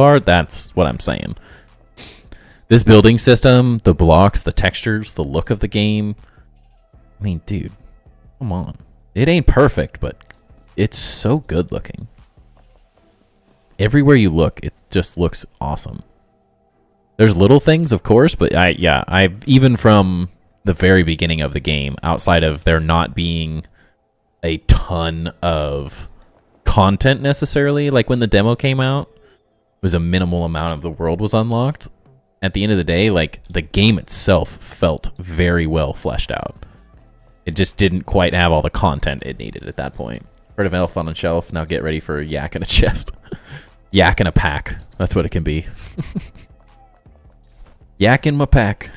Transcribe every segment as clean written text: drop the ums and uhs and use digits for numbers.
far, that's what I'm saying. This building system, the blocks, the textures, the look of the game. I mean, dude, come on. It ain't perfect, but it's so good looking. Everywhere you look, it just looks awesome. There's little things, of course, but I've even from the very beginning of the game, outside of there not being a ton of content necessarily, like when the demo came out, it was a minimal amount of the world was unlocked. At the end of the day, like, the game itself felt very well fleshed out. It just didn't quite have all the content it needed at that point. Heard of elf on a shelf, now get ready for a yak in a chest. Yak in a pack. That's what it can be. Yak in my pack.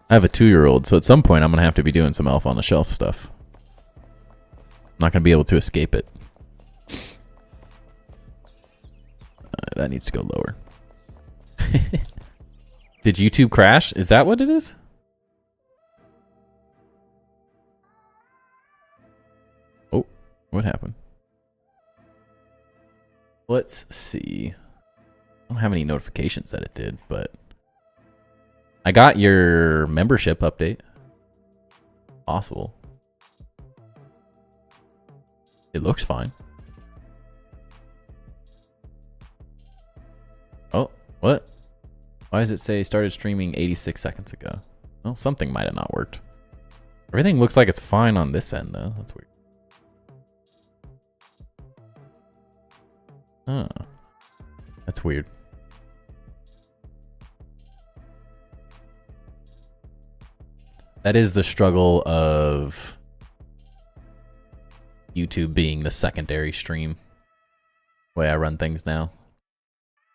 I have a 2-year-old, so at some point I'm going to have to be doing some elf on the shelf stuff. I'm not going to be able to escape it. That needs to go lower. Did YouTube crash? Is that what it is? Oh, what happened? Let's see. I don't have any notifications that it did, but I got your membership update. Possible. It looks fine. Oh, what? Why does it say started streaming 86 seconds ago? Well, something might have not worked. Everything looks like it's fine on this end, though. That's weird. Huh. That's weird. That is the struggle of YouTube being the secondary stream. Way I run things now.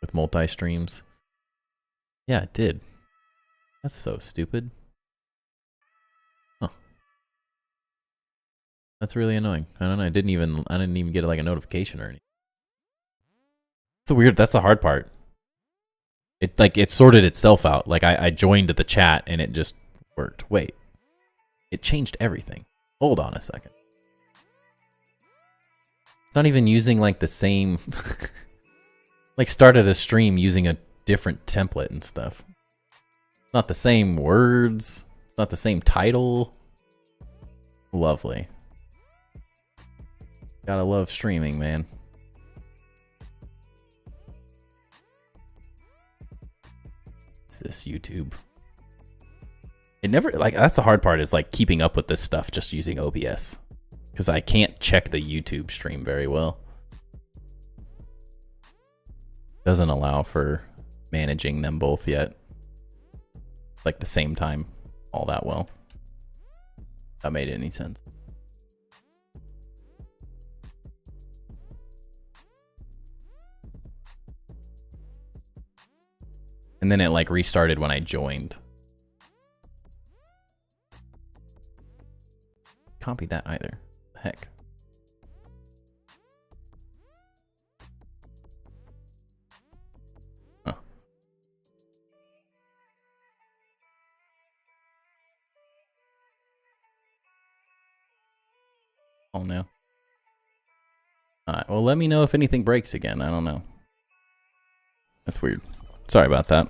With multi-streams. Yeah, it did. That's so stupid. Huh. That's really annoying. I don't know. I didn't even get like a notification or anything. It's weird. That's the hard part. It sorted itself out. Like I joined the chat and it just worked. Wait. It changed everything. Hold on a second. It's not even using like the same like started the stream using a different template and stuff. It's not the same words. It's not the same title. Lovely. Gotta love streaming, man. What's this YouTube? It never, like, that's the hard part is like keeping up with this stuff just using OBS. Because I can't check the YouTube stream very well. Doesn't allow for managing them both yet. Like the same time all that well. That made any sense. And then it like restarted when I joined. Copy that either. The heck. Huh. Oh no. Alright, well let me know if anything breaks again. I don't know. That's weird. Sorry about that.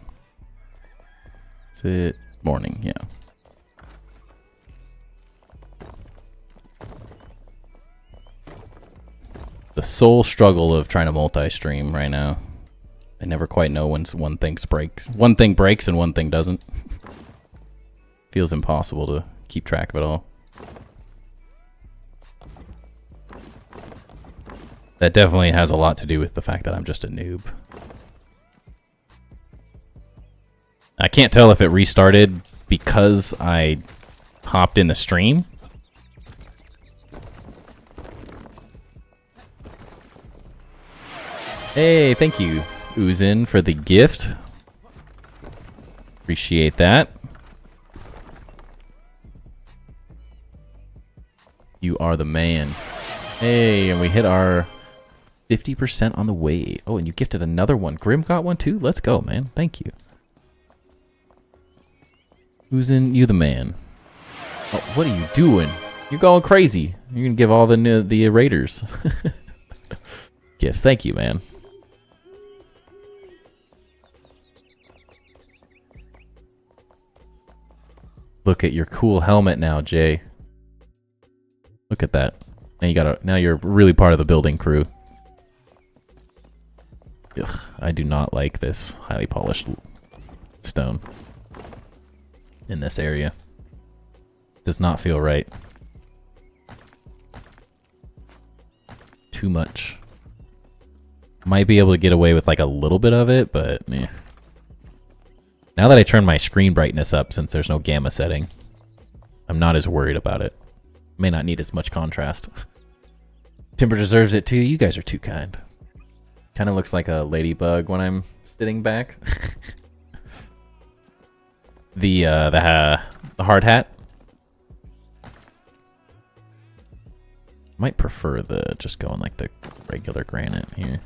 Is it morning? Yeah. The sole struggle of trying to multi-stream right now. I never quite know when one thing breaks. One thing breaks and one thing doesn't. Feels impossible to keep track of it all. That definitely has a lot to do with the fact that I'm just a noob. I can't tell if it restarted because I hopped in the stream. Hey, thank you, Uzin, for the gift. Appreciate that. You are the man. Hey, and we hit our 50% on the way. Oh, and you gifted another one. Grim got one too? Let's go, man. Thank you. Uzin, you the man. Oh, what are you doing? You're going crazy. You can give all the raiders gifts. Thank you, man. Look at your cool helmet now, Jay. Look at that. Now you're really part of the building crew. Ugh, I do not like this highly polished stone in this area. Does not feel right. Too much. Might be able to get away with like a little bit of it, but eh. Now that I turn my screen brightness up, since there's no gamma setting, I'm not as worried about it. May not need as much contrast. Timber deserves it too. You guys are too kind. Kind of looks like a ladybug when I'm sitting back. The hard hat. Might prefer the just going like the regular granite here.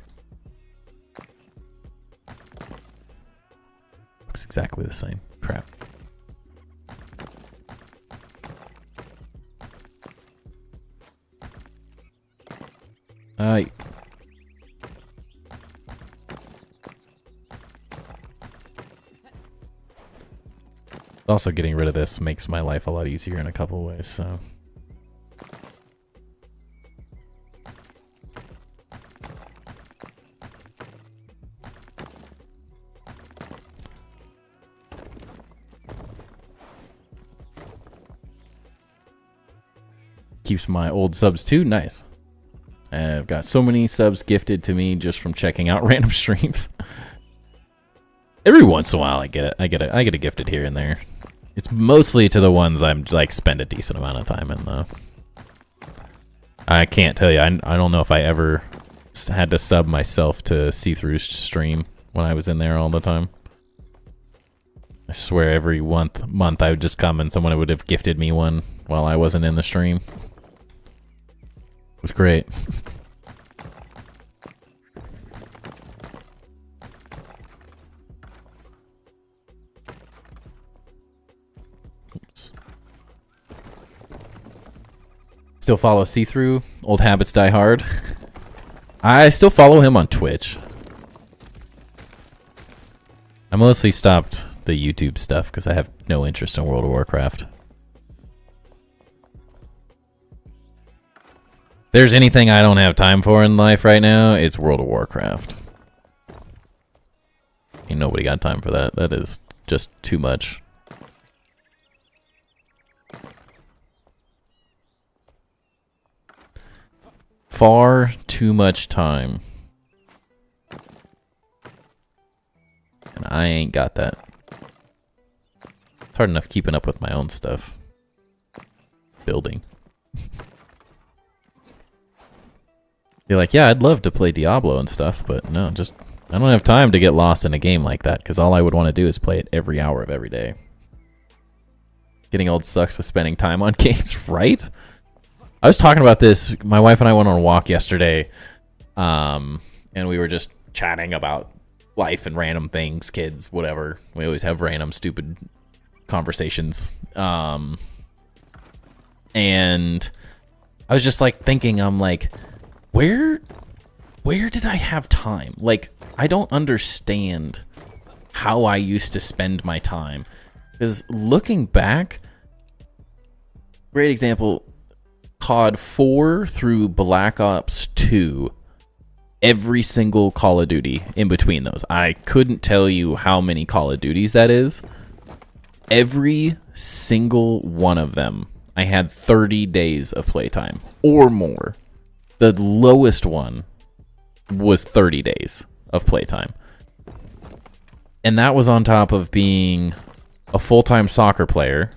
Looks exactly the same. Crap. Also, getting rid of this makes my life a lot easier in a couple ways, so. Keeps my old subs too. Nice. I've got so many subs gifted to me just from checking out random streams. Every once in a while I get it gifted here and there. It's mostly to the ones I'm like spend a decent amount of time in though. I can't tell you. I don't know if I ever had to sub myself to see-through stream when I was in there all the time. I swear every month I would just come and someone would have gifted me one while I wasn't in the stream. It was great. Oops. Still follow See-Through? Old habits die hard. I still follow him on Twitch. I mostly stopped the YouTube stuff because I have no interest in World of Warcraft. There's anything I don't have time for in life right now, it's World of Warcraft. Ain't nobody got time for that. That is just too much. Far too much time. And I ain't got that. It's hard enough keeping up with my own stuff. Building. You're like, yeah, I'd love to play Diablo and stuff, but no, just I don't have time to get lost in a game like that, because all I would want to do is play it every hour of every day. Getting old sucks with spending time on games, right? I was talking about this. My wife and I went on a walk yesterday, and we were just chatting about life and random things, kids, whatever. We always have random, stupid conversations. And I was just like thinking, I'm like, where did I have time? Like, I don't understand how I used to spend my time. Because looking back, great example, COD 4 through Black Ops 2, every single Call of Duty in between those. I couldn't tell you how many Call of Duties that is. Every single one of them, I had 30 days of playtime or more. The lowest one was 30 days of playtime. And that was on top of being a full-time soccer player,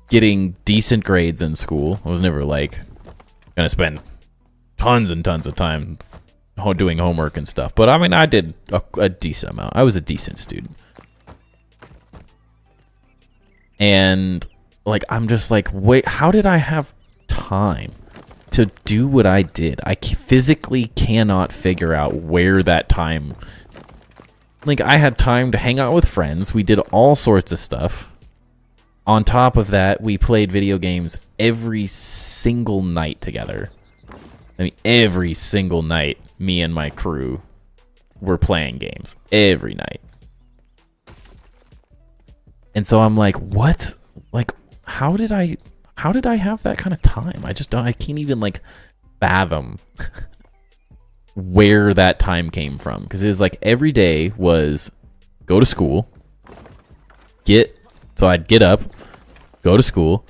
getting decent grades in school. I was never like gonna spend tons and tons of time doing homework and stuff. But I mean, I did a decent amount. I was a decent student. And like, I'm just like, wait, how did I have time to do what I did? I physically cannot figure out where that time... Like, I had time to hang out with friends. We did all sorts of stuff. On top of that, we played video games every single night together. I mean, every single night, me and my crew were playing games every night. And so I'm like, what? Like, how did I have that kind of time? I can't even like fathom where that time came from. Because it was like every day was go to school, so I'd get up, go to school,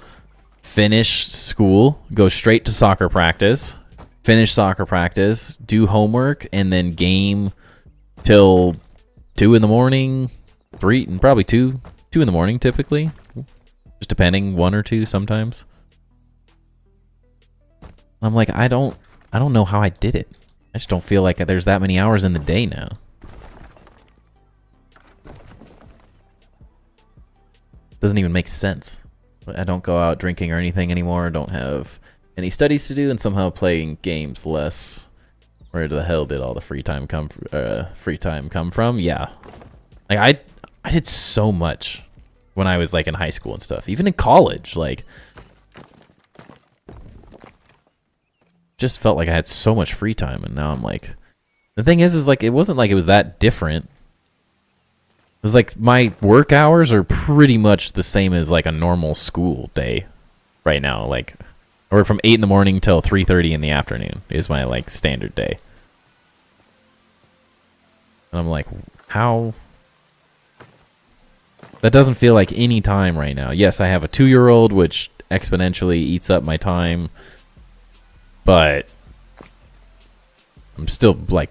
finish school, go straight to soccer practice, finish soccer practice, do homework, and then game till 2 in the morning, 3, and probably 2 in the morning typically. Just depending, 1 or 2 sometimes. I'm like, I don't know how I did it. I just don't feel like there's that many hours in the day now. Doesn't even make sense. I don't go out drinking or anything anymore. I don't have any studies to do, and somehow playing games less. Where the hell did all the free time come from? Yeah, like I did so much when I was like in high school and stuff. Even in college, like just felt like I had so much free time, and now I'm like, the thing is like it wasn't like it was that different. It was like my work hours are pretty much the same as like a normal school day right now. Like I work from 8 in the morning till 3:30 in the afternoon is my like standard day. And I'm like, how? That doesn't feel like any time right now. Yes, I have a 2-year-old, which exponentially eats up my time. But I'm still like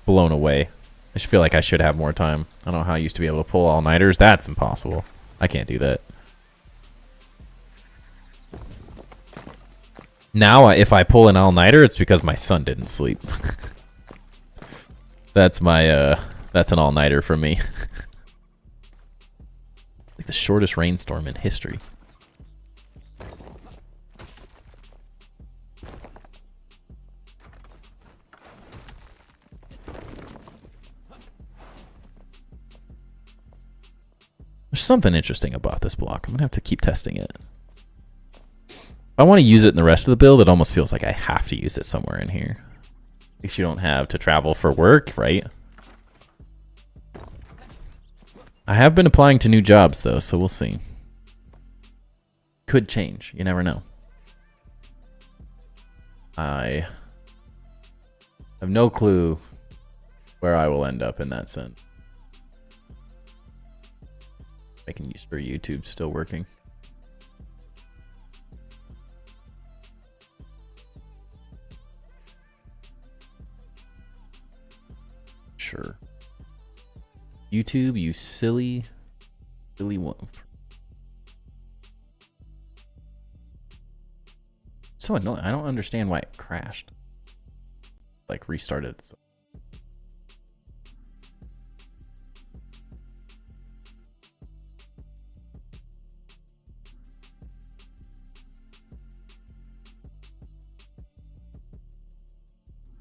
blown away. I just feel like I should have more time. I don't know how I used to be able to pull all-nighters. That's impossible. I can't do that. Now, if I pull an all-nighter, it's because my son didn't sleep. That's my, that's an all-nighter for me. Like the shortest rainstorm in history. There's something interesting about this block. I'm going to have to keep testing it. If I want to use it in the rest of the build, it almost feels like I have to use it somewhere in here. At least you don't have to travel for work, right? I have been applying to new jobs, though, so we'll see. Could change. You never know. I have no clue where I will end up in that sense. Making sure YouTube's still working. Sure. YouTube, you silly one. So annoying. I don't understand why it crashed. Like restarted.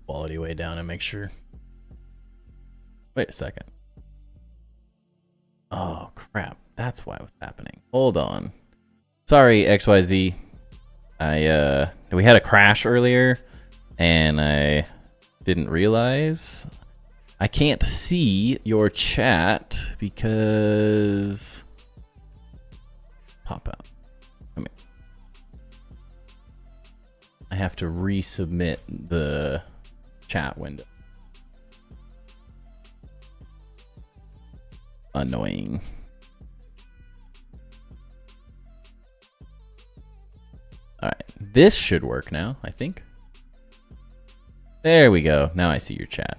Quality way down and make sure. Wait a second. Oh crap, that's why what's happening. Hold on. Sorry, XYZ. We had a crash earlier and I didn't realize. I can't see your chat because pop out. Come here. I have to resubmit the chat window. Annoying. Alright, this should work now, I think. There we go. Now I see your chat.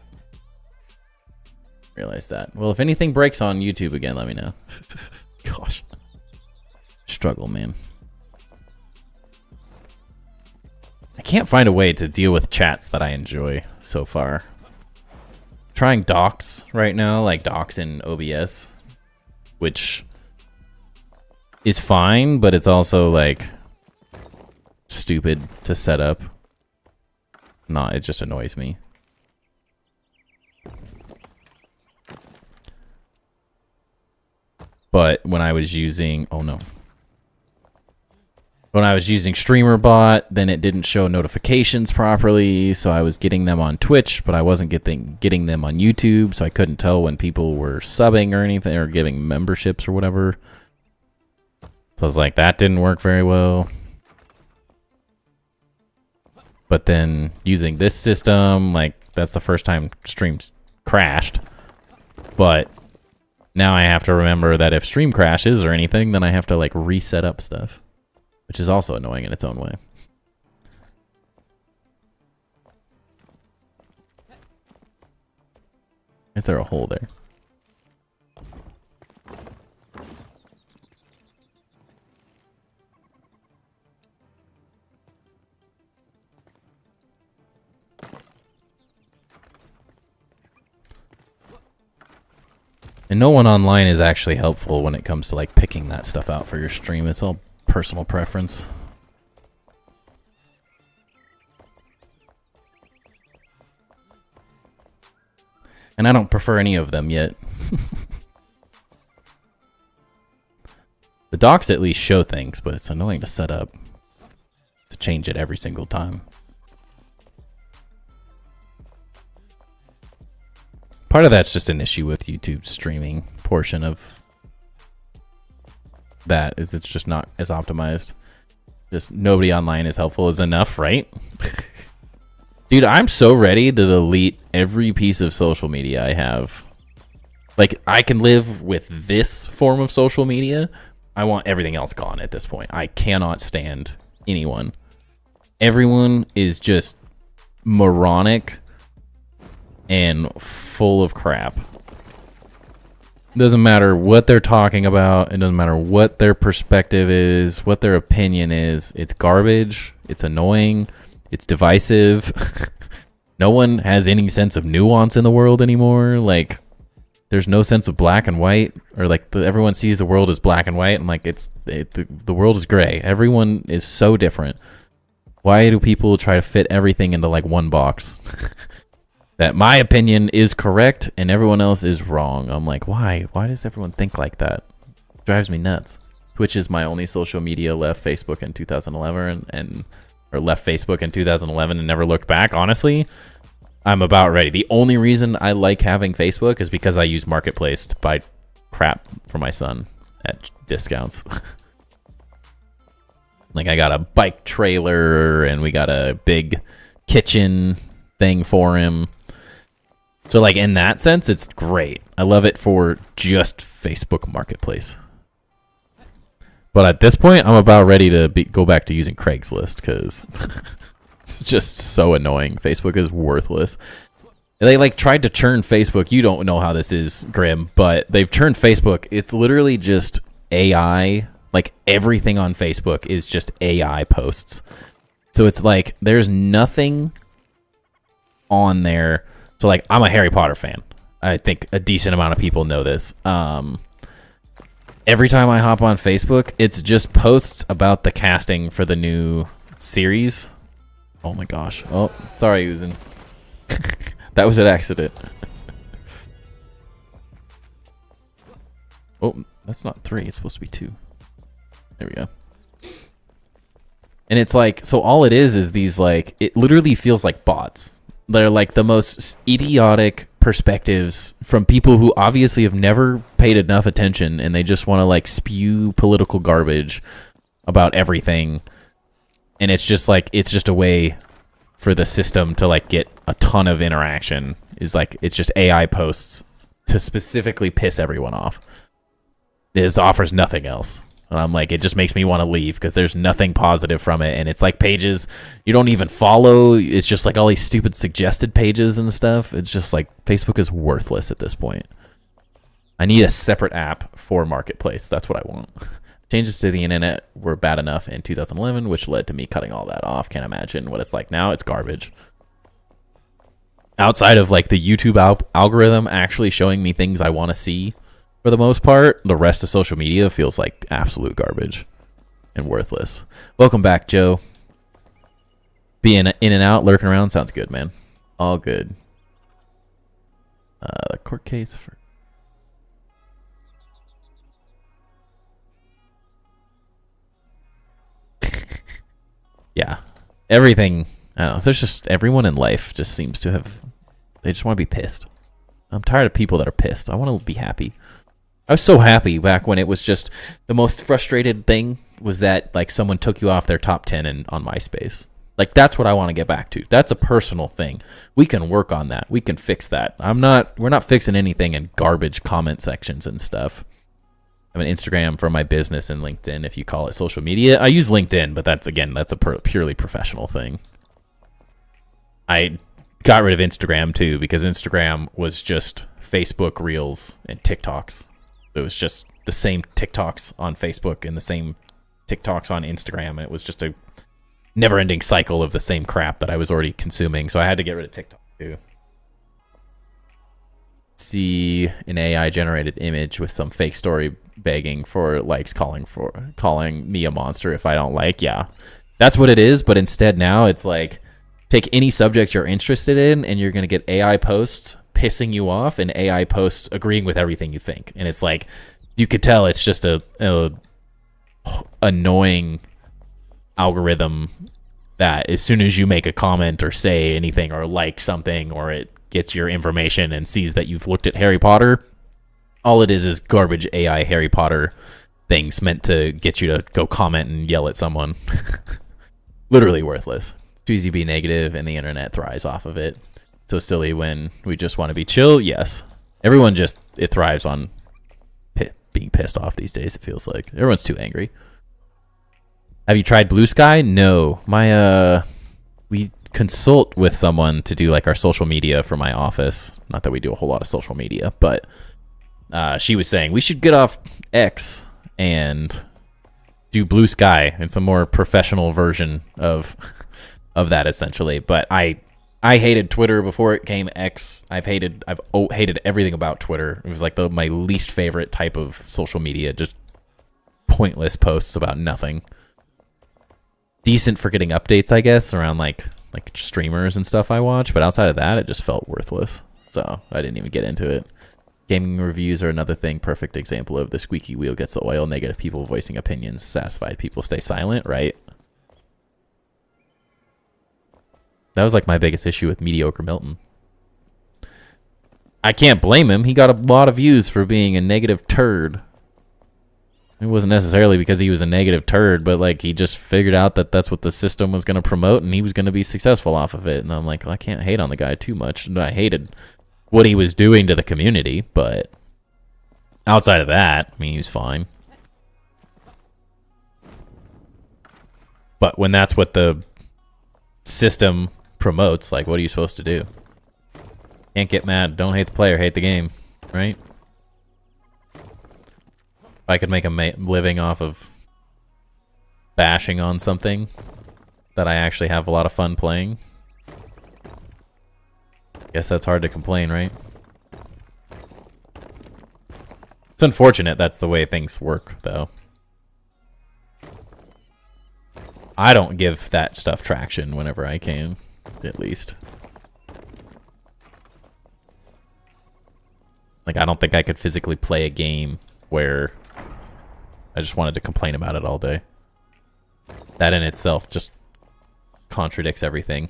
Realize that. Well, if anything breaks on YouTube again, let me know. Gosh. Struggle, man. I can't find a way to deal with chats that I enjoy so far. Trying docs right now, like docs in OBS, which is fine, but it's also like stupid to set up. It just annoys me. But when I was using, oh no, When I was using StreamerBot, then it didn't show notifications properly, so I was getting them on Twitch, but I wasn't getting them on YouTube, so I couldn't tell when people were subbing or anything, or giving memberships or whatever. So I was like, that didn't work very well. But then using this system, like, that's the first time streams crashed. But now I have to remember that if stream crashes or anything, then I have to, like, reset up stuff. Which is also annoying in its own way. Is there a hole there? And no one online is actually helpful when it comes to like picking that stuff out for your stream. It's all personal preference. And I don't prefer any of them yet. The docs at least show things, but it's annoying to set up to change it every single time. Part of that's just an issue with YouTube streaming portion of that is it's just not as optimized. Just nobody online is helpful is enough, right? Dude, I'm so ready to delete every piece of social media I have. Like, I can live with this form of social media. I want everything else gone at this point. I cannot stand anyone. Everyone is just moronic and full of crap. Doesn't matter what they're talking about. It doesn't matter what their perspective is, what their opinion is. It's garbage. It's annoying. It's divisive. No one has any sense of nuance in the world anymore. Like, there's no sense of black and white, or like everyone sees the world as black and white, and like the world is gray. Everyone is so different. Why do people try to fit everything into like one box? That my opinion is correct and everyone else is wrong. I'm like, why? Why does everyone think like that? It drives me nuts. Twitch is my only social media. Left Facebook in 2011 or left Facebook in 2011 and never looked back. Honestly, I'm about ready. The only reason I like having Facebook is because I use Marketplace to buy crap for my son at discounts. Like, I got a bike trailer and we got a big kitchen thing for him. So, like, in that sense, it's great. I love it for just Facebook Marketplace. But at this point, I'm about ready to go back to using Craigslist because it's just so annoying. Facebook is worthless. They, like, tried to churn Facebook. You don't know how this is, Grim, but they've churned Facebook. It's literally just AI. Like, everything on Facebook is just AI posts. So it's like there's nothing on there. So, like, I'm a Harry Potter fan. I think a decent amount of people know this. Every time I hop on Facebook, it's just posts about the casting for the new series. Oh my gosh. Oh, sorry, Uzin. That was an accident. Oh, that's not 3. It's supposed to be 2. There we go. And it's like, so all it is these, like, it literally feels like bots. They're like the most idiotic perspectives from people who obviously have never paid enough attention and they just want to like spew political garbage about everything. And it's just like, it's just a way for the system to like get a ton of interaction. Is like, it's just AI posts to specifically piss everyone off. This offers nothing else. And I'm like, it just makes me want to leave because there's nothing positive from it. And it's like pages you don't even follow. It's just like all these stupid suggested pages and stuff. It's just like Facebook is worthless at this point. I need a separate app for Marketplace. That's what I want. Changes to the internet were bad enough in 2011, which led to me cutting all that off. Can't imagine what it's like now. It's garbage. Outside of like the YouTube algorithm actually showing me things I want to see, for the most part, the rest of social media feels like absolute garbage and worthless. Welcome back, Joe. Being in and out, lurking around, sounds good, man. All good. Court case for... Yeah. Everything, I don't know, there's just, everyone in life just seems to have, they just want to be pissed. I'm tired of people that are pissed. I want to be happy. I was so happy back when it was just, the most frustrated thing was that, like, someone took you off their top 10 on MySpace. Like, that's what I want to get back to. That's a personal thing. We can work on that. We can fix that. We're not fixing anything in garbage comment sections and stuff. I have an Instagram for my business and LinkedIn, if you call it social media. I use LinkedIn, but that's a purely professional thing. I got rid of Instagram too, because Instagram was just Facebook Reels and TikToks. It was just the same TikToks on Facebook and the same TikToks on Instagram, and it was just a never-ending cycle of the same crap that I was already consuming, so I had to get rid of TikTok too. See an AI-generated image with some fake story begging for likes, calling me a monster if I don't like. Yeah, that's what it is, but instead now it's like, take any subject you're interested in, and you're going to get AI posts pissing you off and AI posts agreeing with everything you think. And it's like, you could tell it's just a annoying algorithm that as soon as you make a comment or say anything or like something, or it gets your information and sees that you've looked at Harry Potter, all it is garbage AI Harry Potter things meant to get you to go comment and yell at someone. Literally worthless. It's too easy to be negative, and the internet thrives off of it. So silly when we just want to be chill. Yes, everyone it thrives on being pissed off these days. It feels like everyone's too angry. Have you tried Blue Sky? No. We consult with someone to do like our social media for my office. Not that we do a whole lot of social media, but she was saying we should get off X and do Blue Sky. It's a more professional version of that, essentially. But I hated Twitter before it came X. I've hated everything about Twitter. It was like my least favorite type of social media. Just pointless posts about nothing. Decent for getting updates, I guess, around like streamers and stuff I watch, but outside of that, it just felt worthless. So I didn't even get into it. Gaming reviews are another thing. Perfect example of the squeaky wheel gets the oil. Negative people voicing opinions. Satisfied people stay silent, right? That was like my biggest issue with Mediocre Milton. I can't blame him. He got a lot of views for being a negative turd. It wasn't necessarily because he was a negative turd, but like he just figured out that that's what the system was going to promote, and he was going to be successful off of it. And I'm like, well, I can't hate on the guy too much. And I hated what he was doing to the community, but outside of that, I mean, he was fine. But when that's what the system promotes, like, what are you supposed to do? Can't get mad. Don't hate the player, hate the game, right? If I could make a living off of bashing on something that I actually have a lot of fun playing, guess that's hard to complain, right? It's unfortunate that's the way things work, though. I don't give that stuff traction whenever I can, at least. Like, I don't think I could physically play a game where I just wanted to complain about it all day. That in itself just contradicts everything.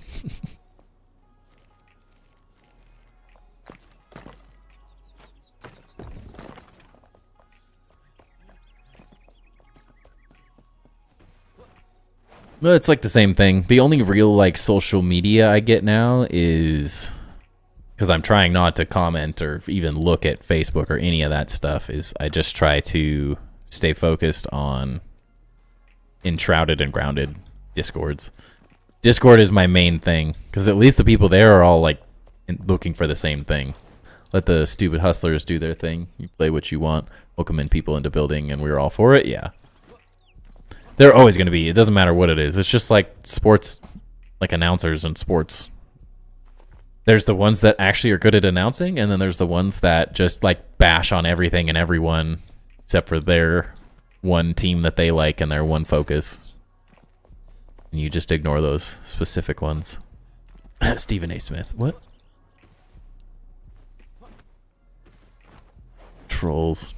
Well, it's like the same thing. The only real like social media I get now is, because I'm trying not to comment or even look at Facebook or any of that stuff, is I just try to stay focused on Enshrouded and Grounded Discords. Discord is my main thing, because at least the people there are all like looking for the same thing. Let the stupid hustlers do their thing. You play what you want. Welcome in people into building, and we're all for it. Yeah. They're always going to be. It doesn't matter what it is. It's just like sports, like announcers in sports. There's the ones that actually are good at announcing, and then there's the ones that just like bash on everything and everyone except for their one team that they like and their one focus. And you just ignore those specific ones. Stephen A. Smith. What? Trolls.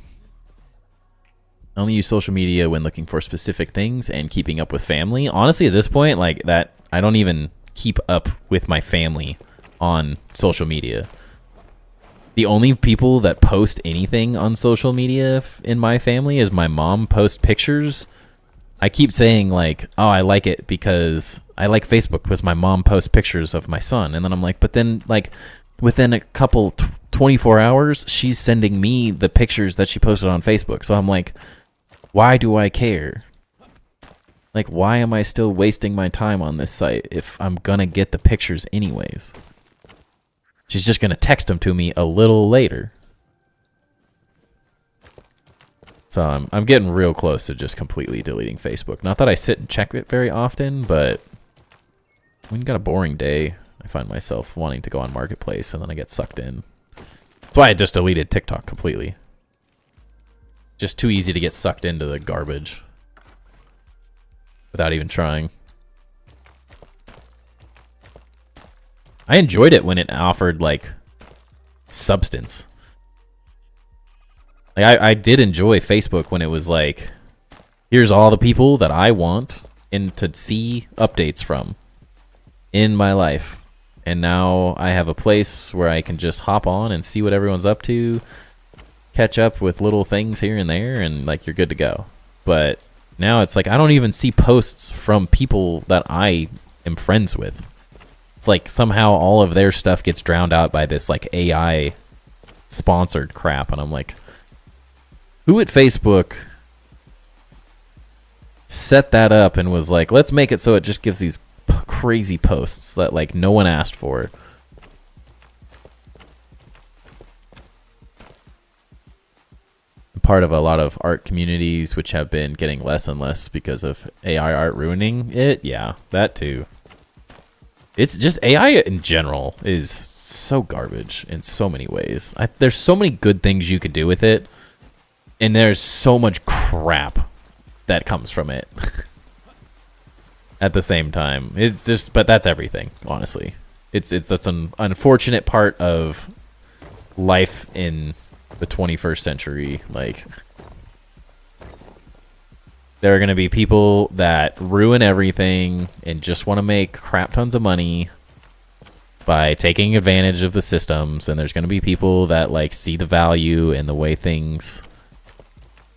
I only use social media when looking for specific things and keeping up with family. Honestly, at this point, like that, I don't even keep up with my family on social media. The only people that post anything on social media in my family is my mom posts pictures. I keep saying like, oh, I like it because I like Facebook because my mom posts pictures of my son. And then I'm like, but then like within a couple 24 hours, she's sending me the pictures that she posted on Facebook. So I'm like, why do I care? Like, why am I still wasting my time on this site if I'm gonna get the pictures anyways? She's just gonna text them to me a little later. So I'm getting real close to just completely deleting Facebook. Not that I sit and check it very often, but when you got a boring day, I find myself wanting to go on Marketplace and then I get sucked in. That's why I just deleted TikTok completely. Just too easy to get sucked into the garbage without even trying. I enjoyed it when it offered like substance. Like I did enjoy Facebook when it was like, here's all the people that I want and to see updates from in my life. And now I have a place where I can just hop on and see what everyone's up to, catch up with little things here and there, and like you're good to go. But now it's like I don't even see posts from people that I am friends with. It's like somehow all of their stuff gets drowned out by this like AI sponsored crap, and I'm like, who at Facebook set that up and was like, let's make it so it just gives these crazy posts that like no one asked for? Part of a lot of art communities which have been getting less and less because of AI art ruining it. Yeah, that too. It's just AI in general is so garbage in so many ways. There's so many good things you could do with it, and there's so much crap that comes from it at the same time. It's just, but that's everything, honestly. That's an unfortunate part of life in the 21st century. Like, there are going to be people that ruin everything and just want to make crap tons of money by taking advantage of the systems, and there's going to be people that like see the value in the way things,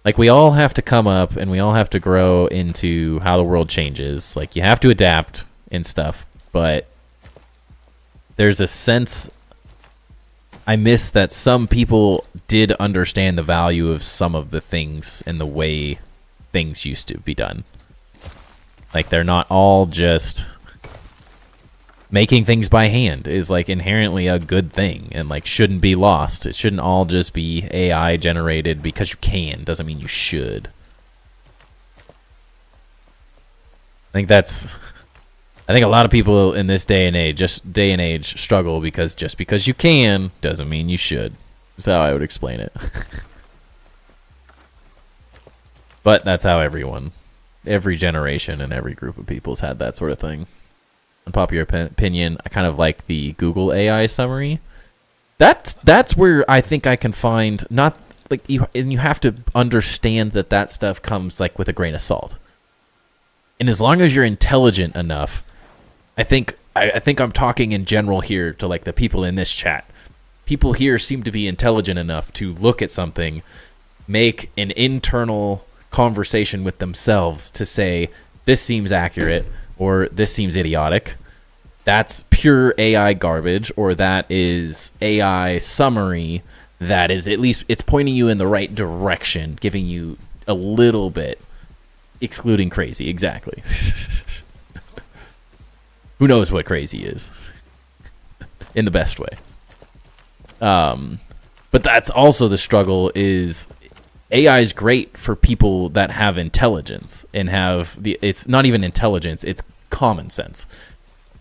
like, we all have to come up and we all have to grow into how the world changes. Like, you have to adapt and stuff, but there's a sense I miss that some people did understand the value of some of the things and the way things used to be done. Like, they're not all just making things by hand is like inherently a good thing and like shouldn't be lost. It shouldn't all just be AI generated because you can. Doesn't mean you should. I think a lot of people in this day and age struggle because just because you can doesn't mean you should. That's how I would explain it. But that's how every generation and every group of people's had that sort of thing. Unpopular opinion, I kind of like the Google AI summary. That's where I think I can find, not like you have to understand that stuff comes like with a grain of salt. And as long as you're intelligent enough, I think I'm talking in general here to like the people in this chat. People here seem to be intelligent enough to look at something, make an internal conversation with themselves to say, this seems accurate, or this seems idiotic. That's pure AI garbage, or that is AI summary that is, at least it's pointing you in the right direction, giving you a little bit, excluding crazy. Exactly. Who knows what crazy is in the best way. But that's also the struggle, is AI is great for people that have intelligence and it's not even intelligence, it's common sense.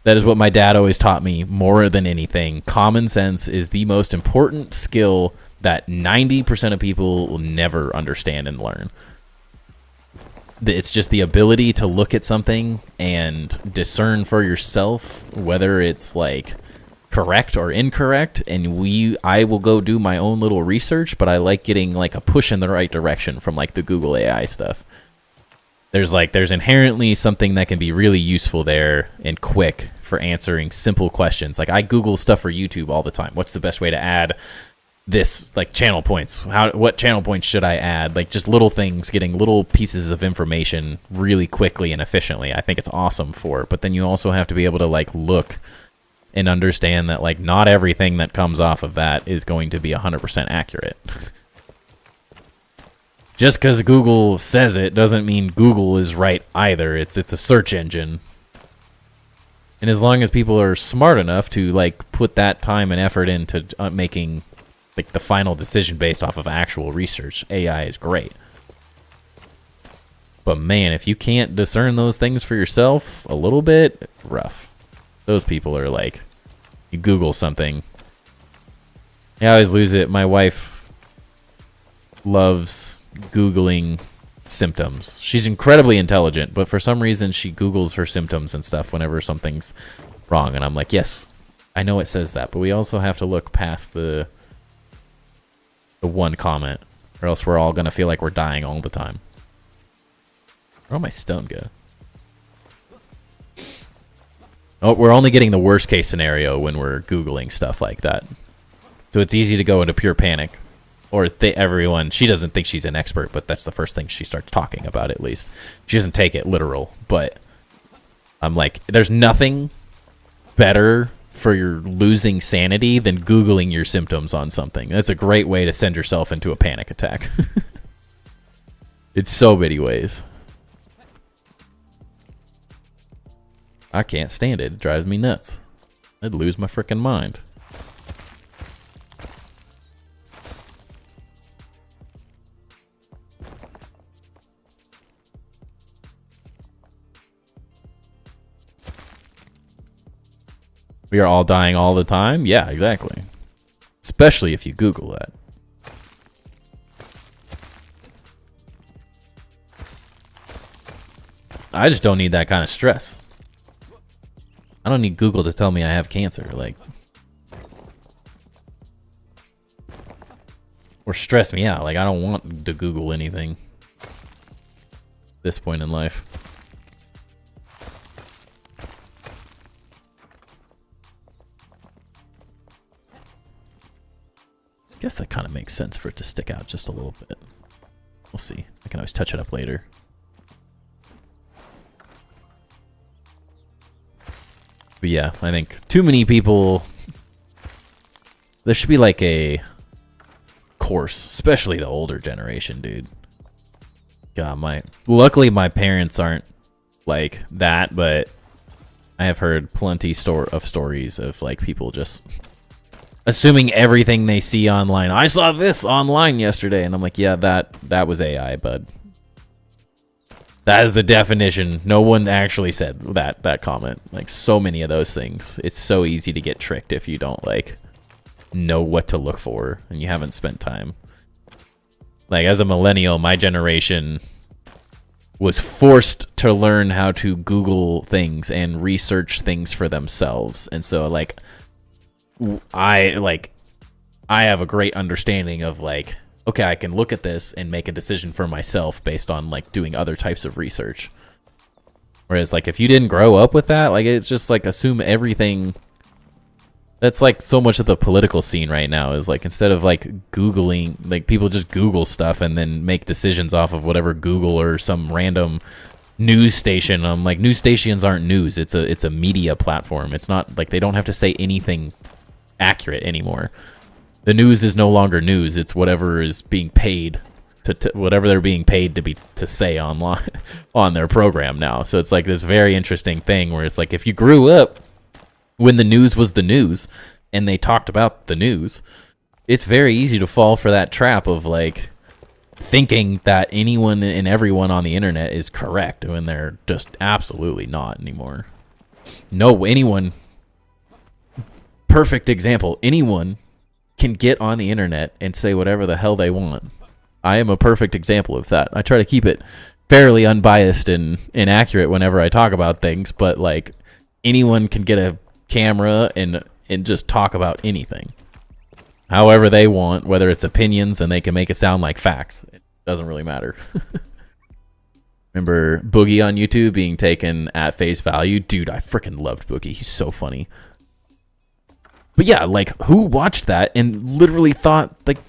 That is what my dad always taught me more than anything. Common sense is the most important skill that 90% of people will never understand and learn. It's just the ability to look at something and discern for yourself whether it's like correct or incorrect, and I will go do my own little research, but I like getting like a push in the right direction from like the Google AI stuff. There's inherently something that can be really useful there and quick for answering simple questions. Like I Google stuff for YouTube all the time. What's the best way to add this, like channel points? What channel points should I add? Like just little things, getting little pieces of information really quickly and efficiently. I think it's awesome for it. But then you also have to be able to like look and understand that like not everything that comes off of that is going to be 100% accurate. Just because Google says it doesn't mean Google is right either. It's a search engine. And as long as people are smart enough to like put that time and effort into making like the final decision based off of actual research, AI is great. But man, if you can't discern those things for yourself a little bit, rough. Those people are like, you Google something. I always lose it. My wife loves Googling symptoms. She's incredibly intelligent, but for some reason she Googles her symptoms and stuff whenever something's wrong. And I'm like, yes, I know it says that, but we also have to look past the one comment, or else we're all going to feel like we're dying all the time. Where all my stone go? Oh, we're only getting the worst case scenario when we're Googling stuff like that. So it's easy to go into pure panic. Or everyone, she doesn't think she's an expert, but that's the first thing she starts talking about, at least. She doesn't take it literal, but I'm like, there's nothing better for your losing sanity than Googling your symptoms on something. That's a great way to send yourself into a panic attack. It's so many ways. I can't stand it. It drives me nuts. I'd lose my freaking mind. We are all dying all the time? Yeah, exactly. Especially if you Google that. I just don't need that kind of stress. I don't need Google to tell me I have cancer, like, or stress me out. Like, I don't want to Google anything at this point in life. I guess that kind of makes sense for it to stick out just a little bit. We'll see. I can always touch it up later. But yeah, I think too many people... There should be like a course, especially the older generation, dude. God, luckily my parents aren't like that, but I have heard plenty of stories of like people just assuming everything they see online. I saw this online yesterday, and I'm like, yeah, that was AI, bud. That is the definition. No one actually said that comment. Like, so many of those things. It's so easy to get tricked if you don't, like, know what to look for and you haven't spent time. Like, as a millennial, my generation was forced to learn how to Google things and research things for themselves. And so, like, I have a great understanding of, like, okay, I can look at this and make a decision for myself based on, like, doing other types of research. Whereas, like, if you didn't grow up with that, like, it's just, like, assume everything. That's, like, so much of the political scene right now is, like, instead of, like, Googling, like, people just Google stuff and then make decisions off of whatever Google or some random news station. Like, news stations aren't news. It's a media platform. It's not, like, they don't have to say anything accurate anymore. The news is no longer news. It's whatever is being paid to whatever they're being paid to say online on their program now. So it's like this very interesting thing where it's like, if you grew up when the news was the news and they talked about the news, it's very easy to fall for that trap of, like, thinking that anyone and everyone on the internet is correct when they're just absolutely not anymore. No, anyone, perfect example, anyone can get on the internet and say whatever the hell they want. I am a perfect example of that. I try to keep it fairly unbiased and inaccurate whenever I talk about things, but, like, anyone can get a camera and and just talk about anything. However they want, whether it's opinions and they can make it sound like facts. It doesn't really matter. Remember Boogie on YouTube being taken at face value? Dude, I freaking loved Boogie. He's so funny. But yeah, like, who watched that and literally thought, like,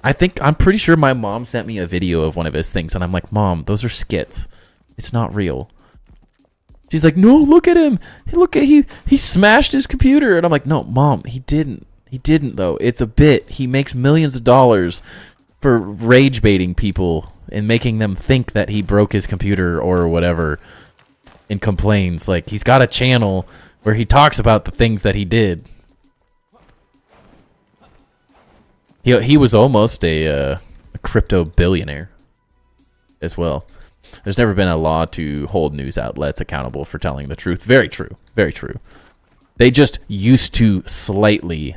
I'm pretty sure my mom sent me a video of one of his things, and I'm like, Mom, those are skits. It's not real. She's like, no, look at him. Look at he smashed his computer. And I'm like, no, Mom, he didn't. He didn't, though. It's a bit. He makes millions of dollars for rage baiting people and making them think that he broke his computer or whatever and complains. Like, he's got a channel where he talks about the things that he did. He was almost a crypto billionaire as well. There's never been a law to hold news outlets accountable for telling the truth. Very true. Very true. They just used to slightly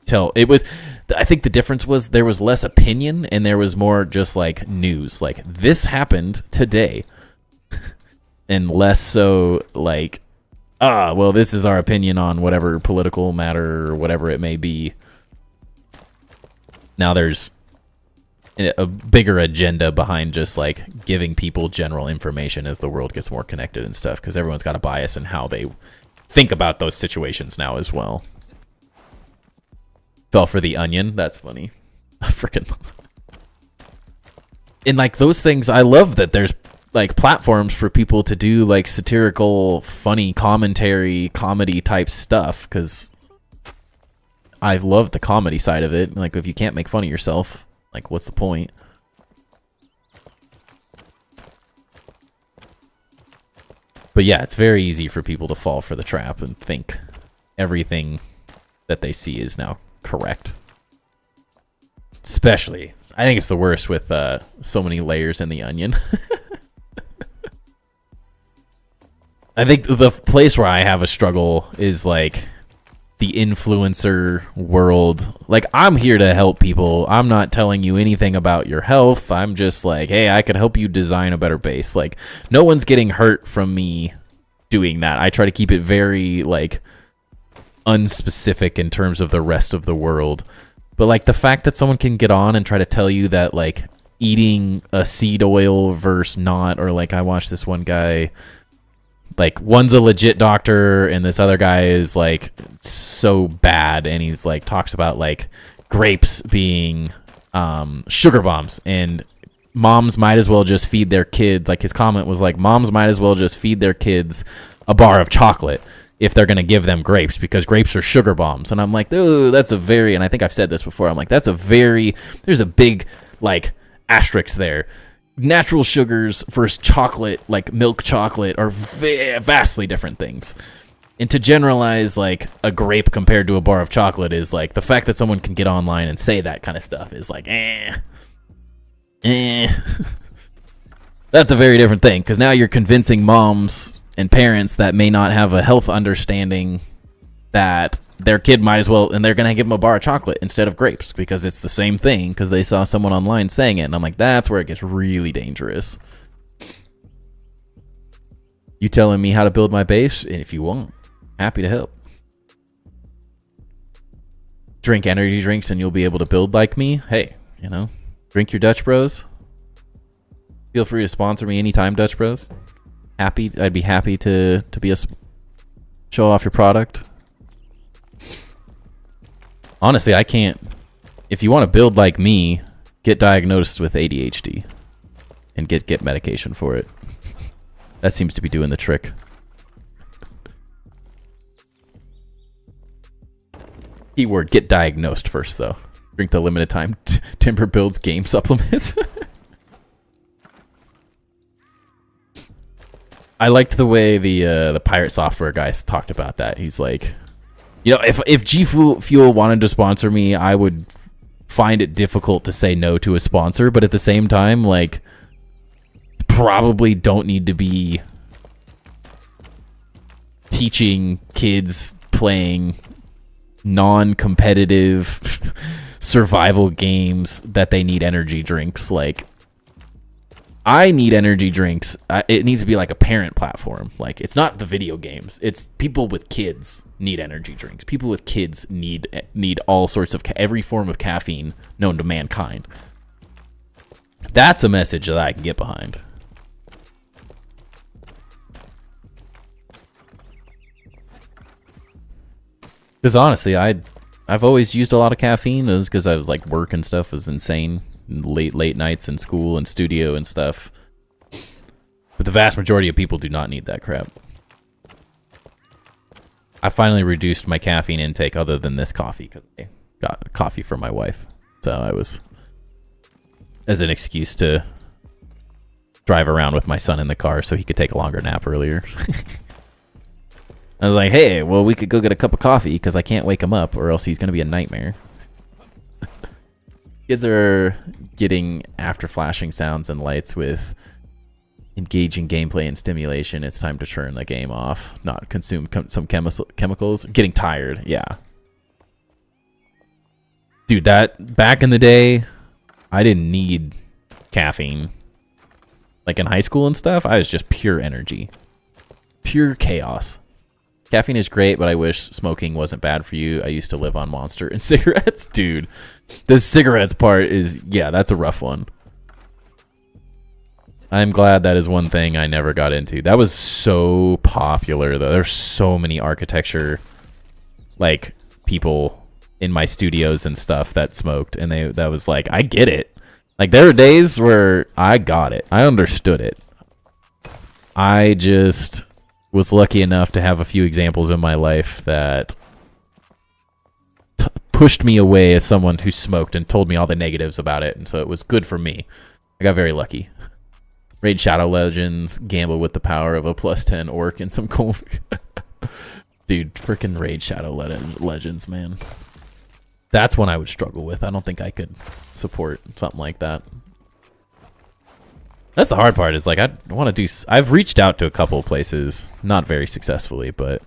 tell. It was, I think the difference was there was less opinion and there was more just like news. Like, this happened today. And less so like, well, this is our opinion on whatever political matter or whatever it may be. Now there's a bigger agenda behind just like giving people general information as the world gets more connected and stuff, because everyone's got a bias in how they think about those situations now as well. Fell for the onion. That's funny. Freaking. And like those things, I love that there's like platforms for people to do like satirical, funny commentary, comedy type stuff, because I love the comedy side of it. Like, if you can't make fun of yourself, like, what's the point? But yeah, it's very easy for people to fall for the trap and think everything that they see is now correct. Especially, I think it's the worst with so many layers in the onion. I think the place where I have a struggle is like the influencer world. Like, I'm here to help people. I'm not telling you anything about your health. I'm just like, hey, I could help you design a better base. Like, no one's getting hurt from me doing that. I try to keep it very like unspecific in terms of the rest of the world. But like the fact that someone can get on and try to tell you that like eating a seed oil versus not, or like I watched this one guy, like one's a legit doctor and this other guy is like so bad, and he's like talks about like grapes being sugar bombs, and moms might as well just feed their kids, like his comment was like, moms might as well just feed their kids a bar of chocolate if they're going to give them grapes, because grapes are sugar bombs. And I'm like, oh, that's a very, and I think I've said this before, I'm like, that's a very, there's a big like asterisk there. Natural sugars versus chocolate, like milk chocolate, are vastly different things. And to generalize like a grape compared to a bar of chocolate is like, the fact that someone can get online and say that kind of stuff is like, that's a very different thing, because now you're convincing moms and parents that may not have a health understanding that their kid might as well, and they're going to give them a bar of chocolate instead of grapes because it's the same thing, because they saw someone online saying it. And I'm like, that's where it gets really dangerous. You telling me how to build my base? And if you want, happy to help. Drink energy drinks and you'll be able to build like me. Hey, you know, drink your Dutch Bros. Feel free to sponsor me anytime, Dutch Bros. I'd be happy to be show off your product. Honestly, I can't. If you want to build like me, get diagnosed with ADHD and get medication for it. That seems to be doing the trick. Keyword, get diagnosed first, though. Drink the limited time Timber Builds game supplement. I liked the way the Pirate Software guys talked about that. He's like, you know, if G Fuel wanted to sponsor me, I would find it difficult to say no to a sponsor. But at the same time, like, probably don't need to be teaching kids playing non-competitive survival games that they need energy drinks. Like, I need energy drinks. It needs to be like a parent platform. Like, it's not the video games. It's people with kids need energy drinks. People with kids need all sorts of every form of caffeine known to mankind. That's a message that I can get behind. Because honestly, I've always used a lot of caffeine because I was like work and stuff was insane. Late nights in school and studio and stuff. But the vast majority of people do not need that crap. I finally reduced my caffeine intake other than this coffee because I got coffee for my wife. So I was as an excuse to drive around with my son in the car so he could take a longer nap earlier. I was like, hey, well, we could go get a cup of coffee because I can't wake him up or else he's going to be a nightmare. Kids are getting after flashing sounds and lights with engaging gameplay and stimulation. It's time to turn the game off, not consume some chemicals. Getting tired, yeah. Dude, that back in the day, I didn't need caffeine. Like in high school and stuff, I was just pure energy. Pure chaos. Caffeine is great, but I wish smoking wasn't bad for you. I used to live on Monster and cigarettes. Dude, the cigarettes part is, yeah, that's a rough one. I'm glad that is one thing I never got into. That was so popular, though. There's so many architecture, like, people in my studios and stuff that smoked, and that was like, I get it. Like, there were days where I got it. I understood it. I just was lucky enough to have a few examples in my life that pushed me away as someone who smoked and told me all the negatives about it, and so it was good for me. I got very lucky. Raid Shadow Legends, gamble with the power of a +10 orc and some cool... Dude, freaking Raid Shadow Legends, man. That's one I would struggle with. I don't think I could support something like that. That's the hard part, is like, I want to do... I've reached out to a couple of places, not very successfully, but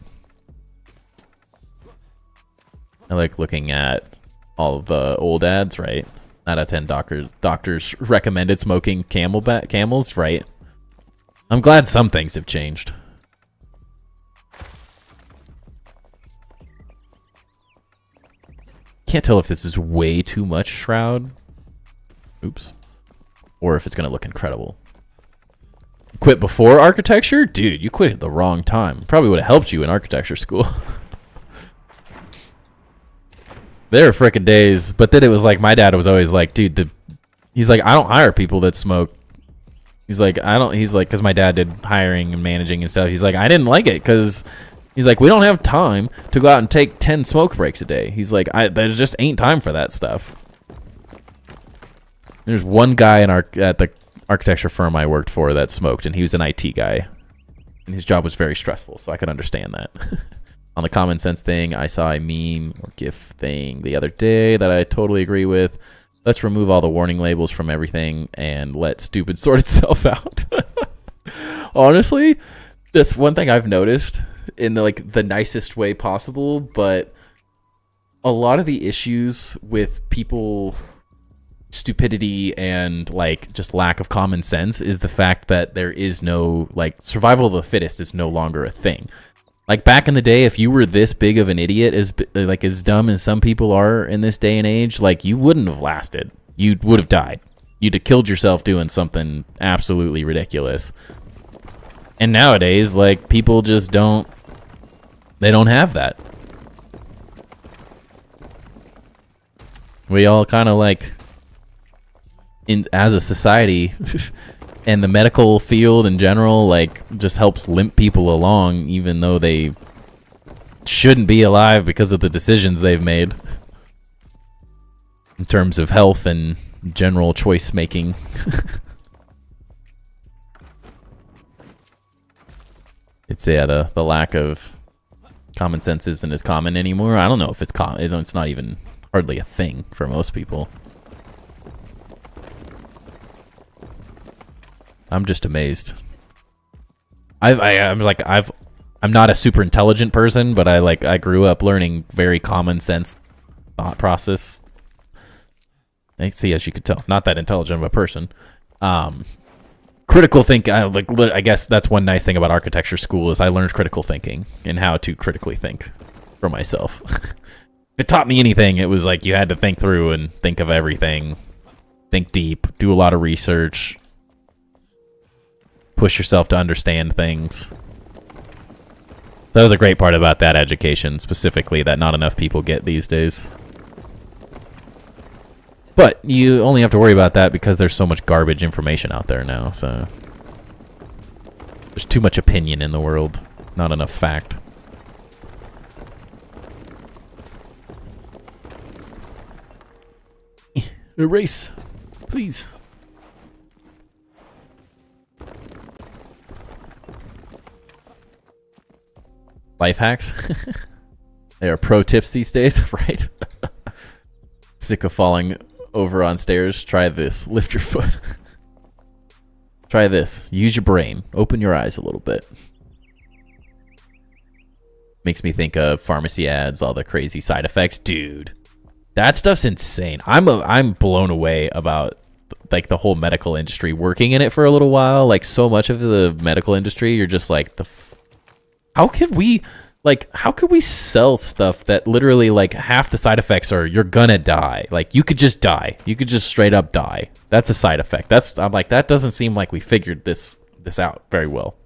I like looking at all of the old ads, right? Out of 10 doctors recommended smoking camels, right? I'm glad some things have changed. Can't tell if this is way too much Shroud. Oops. Or if it's going to look incredible. Quit before architecture? Dude, you quit at the wrong time. Probably would have helped you in architecture school. There were frickin' days, but then it was like, my dad was always like, dude, he's like, I don't hire people that smoke. He's like, because my dad did hiring and managing and stuff. He's like, I didn't like it because he's like, we don't have time to go out and take 10 smoke breaks a day. He's like, there just ain't time for that stuff. There's one guy at the architecture firm I worked for that smoked, and he was an IT guy, and his job was very stressful, so I could understand that. On the common sense thing, I saw a meme or GIF thing the other day that I totally agree with. Let's remove all the warning labels from everything and let stupid sort itself out. Honestly, that's one thing I've noticed in the nicest way possible, but a lot of the issues with people stupidity and like just lack of common sense is the fact that there is no, like, survival of the fittest is no longer a thing. Like, back in the day, if you were this big of an idiot, as dumb as some people are in this day and age, like, you wouldn't have lasted. You would have died. You'd have killed yourself doing something absolutely ridiculous. And nowadays, like, people just don't have that. We all kind of, like, as a society... And the medical field in general, like, just helps limp people along, even though they shouldn't be alive because of the decisions they've made. In terms of health and general choice making. It's, yeah, the lack of common sense isn't as common anymore. I don't know if it's common. It's not even hardly a thing for most people. I'm just amazed. I'm not a super intelligent person, but I grew up learning very common sense thought process. I see, as you could tell, not that intelligent of a person. critical think. I guess that's one nice thing about architecture school is I learned critical thinking and how to critically think for myself. If it taught me anything, it was like you had to think through and think of everything, think deep, do a lot of research, push yourself to understand things. That was a great part about that education, specifically, that not enough people get these days. But you only have to worry about that because there's so much garbage information out there now, so... There's too much opinion in the world, not enough fact. Erase, please. Life hacks? They are pro tips these days, right? Sick of falling over on stairs? Try this. Lift your foot. Try this. Use your brain. Open your eyes a little bit. Makes me think of pharmacy ads, all the crazy side effects. Dude, that stuff's insane. I'm blown away about like the whole medical industry, working in it for a little while. Like so much of the medical industry, you're just like, how could we sell stuff that literally like half the side effects are you're gonna die? Like you could just die. You could just straight up die. That's a side effect. I'm like, that doesn't seem like we figured this out very well.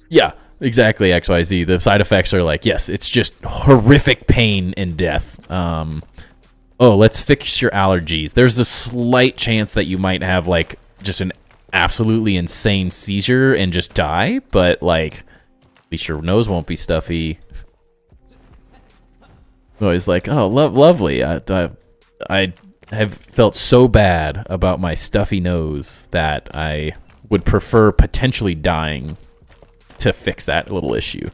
Yeah, exactly, XYZ. The side effects are like, yes, it's just horrific pain and death. Oh, let's fix your allergies. There's a slight chance that you might have like just an absolutely insane seizure and just die, but like at least your nose won't be stuffy. Always like, oh, lovely. I have felt so bad about my stuffy nose that I would prefer potentially dying to fix that little issue.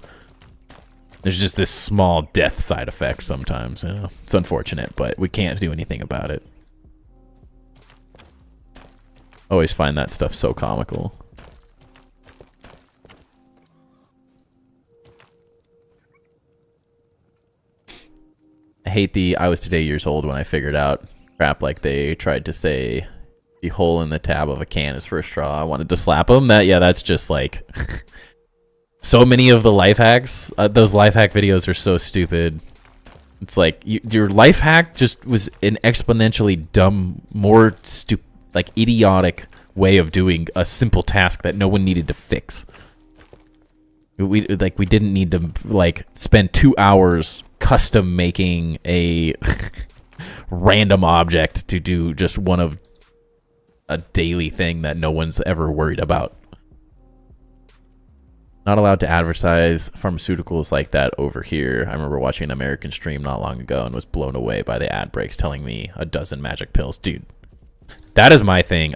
There's just this small death side effect sometimes. You know? It's unfortunate, but we can't do anything about it. Always find that stuff so comical. I hate I was today years old when I figured out crap like they tried to say the hole in the tab of a can is for a straw. I wanted to slap them. That's just like... So many of the life hacks, those life hack videos are so stupid. It's like, your life hack just was an exponentially dumb, more like idiotic way of doing a simple task that no one needed to fix. We didn't need to like spend 2 hours custom making a random object to do just one of a daily thing that no one's ever worried about. Not allowed to advertise pharmaceuticals like that over here. I remember watching an American stream not long ago and was blown away by the ad breaks telling me a dozen magic pills. Dude, that is my thing.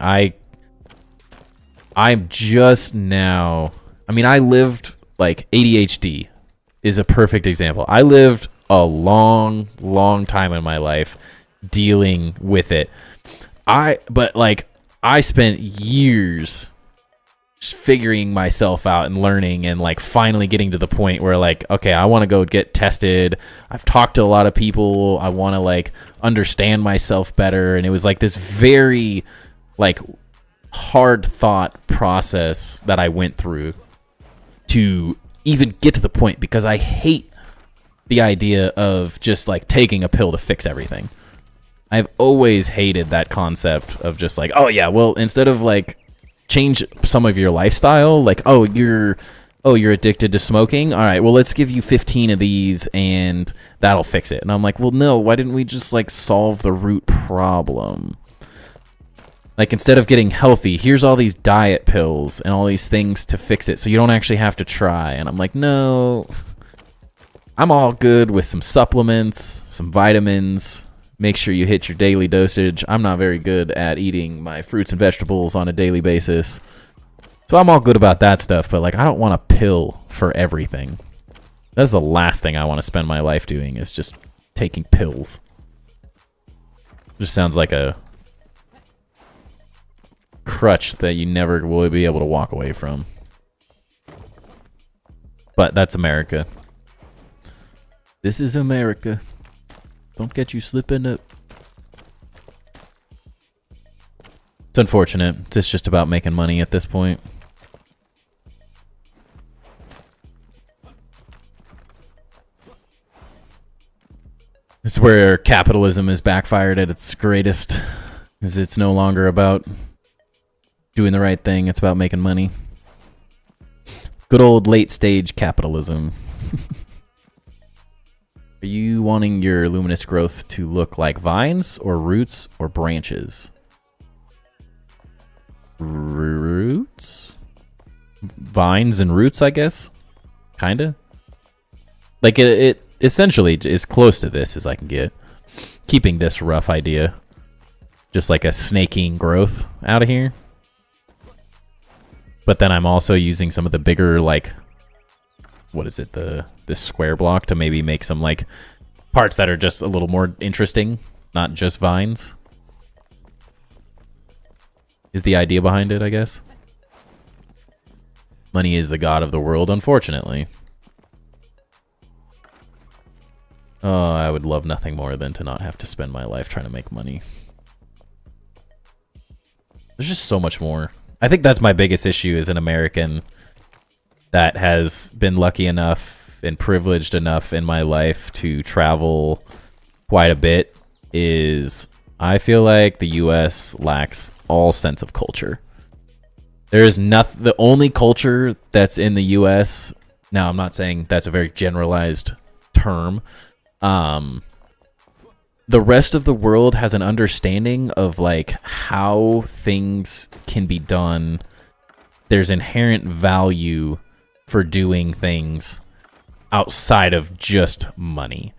I'm just now... I mean, I lived... Like, ADHD is a perfect example. I lived a long, long time in my life dealing with it. But, like, I spent years... figuring myself out and learning and like finally getting to the point where like, okay, I want to go get tested. I've talked to a lot of people. I want to like understand myself better. And it was like this very like hard thought process that I went through to even get to the point, because I hate the idea of just like taking a pill to fix everything. I've always hated that concept of just like, oh yeah, well, instead of like change some of your lifestyle, like you're addicted to smoking, all right, well, let's give you 15 of these and that'll fix it. And I'm like, well, no, why didn't we just like solve the root problem? Like, instead of getting healthy, here's all these diet pills and all these things to fix it so you don't actually have to try. And I'm like, no, I'm all good with some supplements, some vitamins. Make sure you hit your daily dosage. I'm not very good at eating my fruits and vegetables on a daily basis. So I'm all good about that stuff, but like, I don't want a pill for everything. That's the last thing I want to spend my life doing, is just taking pills. Just sounds like a crutch that you never will be able to walk away from. But that's America. This is America. Don't get you slipping up. It's unfortunate. It's just about making money at this point. This is where capitalism is backfired at its greatest, because it's no longer about doing the right thing. It's about making money. Good old late stage capitalism. Are you wanting your luminous growth to look like vines or roots or branches? Roots? Vines and roots, I guess? Kinda. Like it essentially is close to this as I can get. Keeping this rough idea. Just like a snaking growth out of here. But then I'm also using some of the bigger, like, what is it, this square block to maybe make some, like, parts that are just a little more interesting, not just vines. Is the idea behind it, I guess. Money is the god of the world, unfortunately. Oh, I would love nothing more than to not have to spend my life trying to make money. There's just so much more. I think that's my biggest issue as an American that has been lucky enough and privileged enough in my life to travel quite a bit, is I feel like the US lacks all sense of culture. There is nothing, the only culture that's in the US, now I'm not saying that's a very generalized term, the rest of the world has an understanding of like how things can be done. There's inherent value for doing things outside of just money.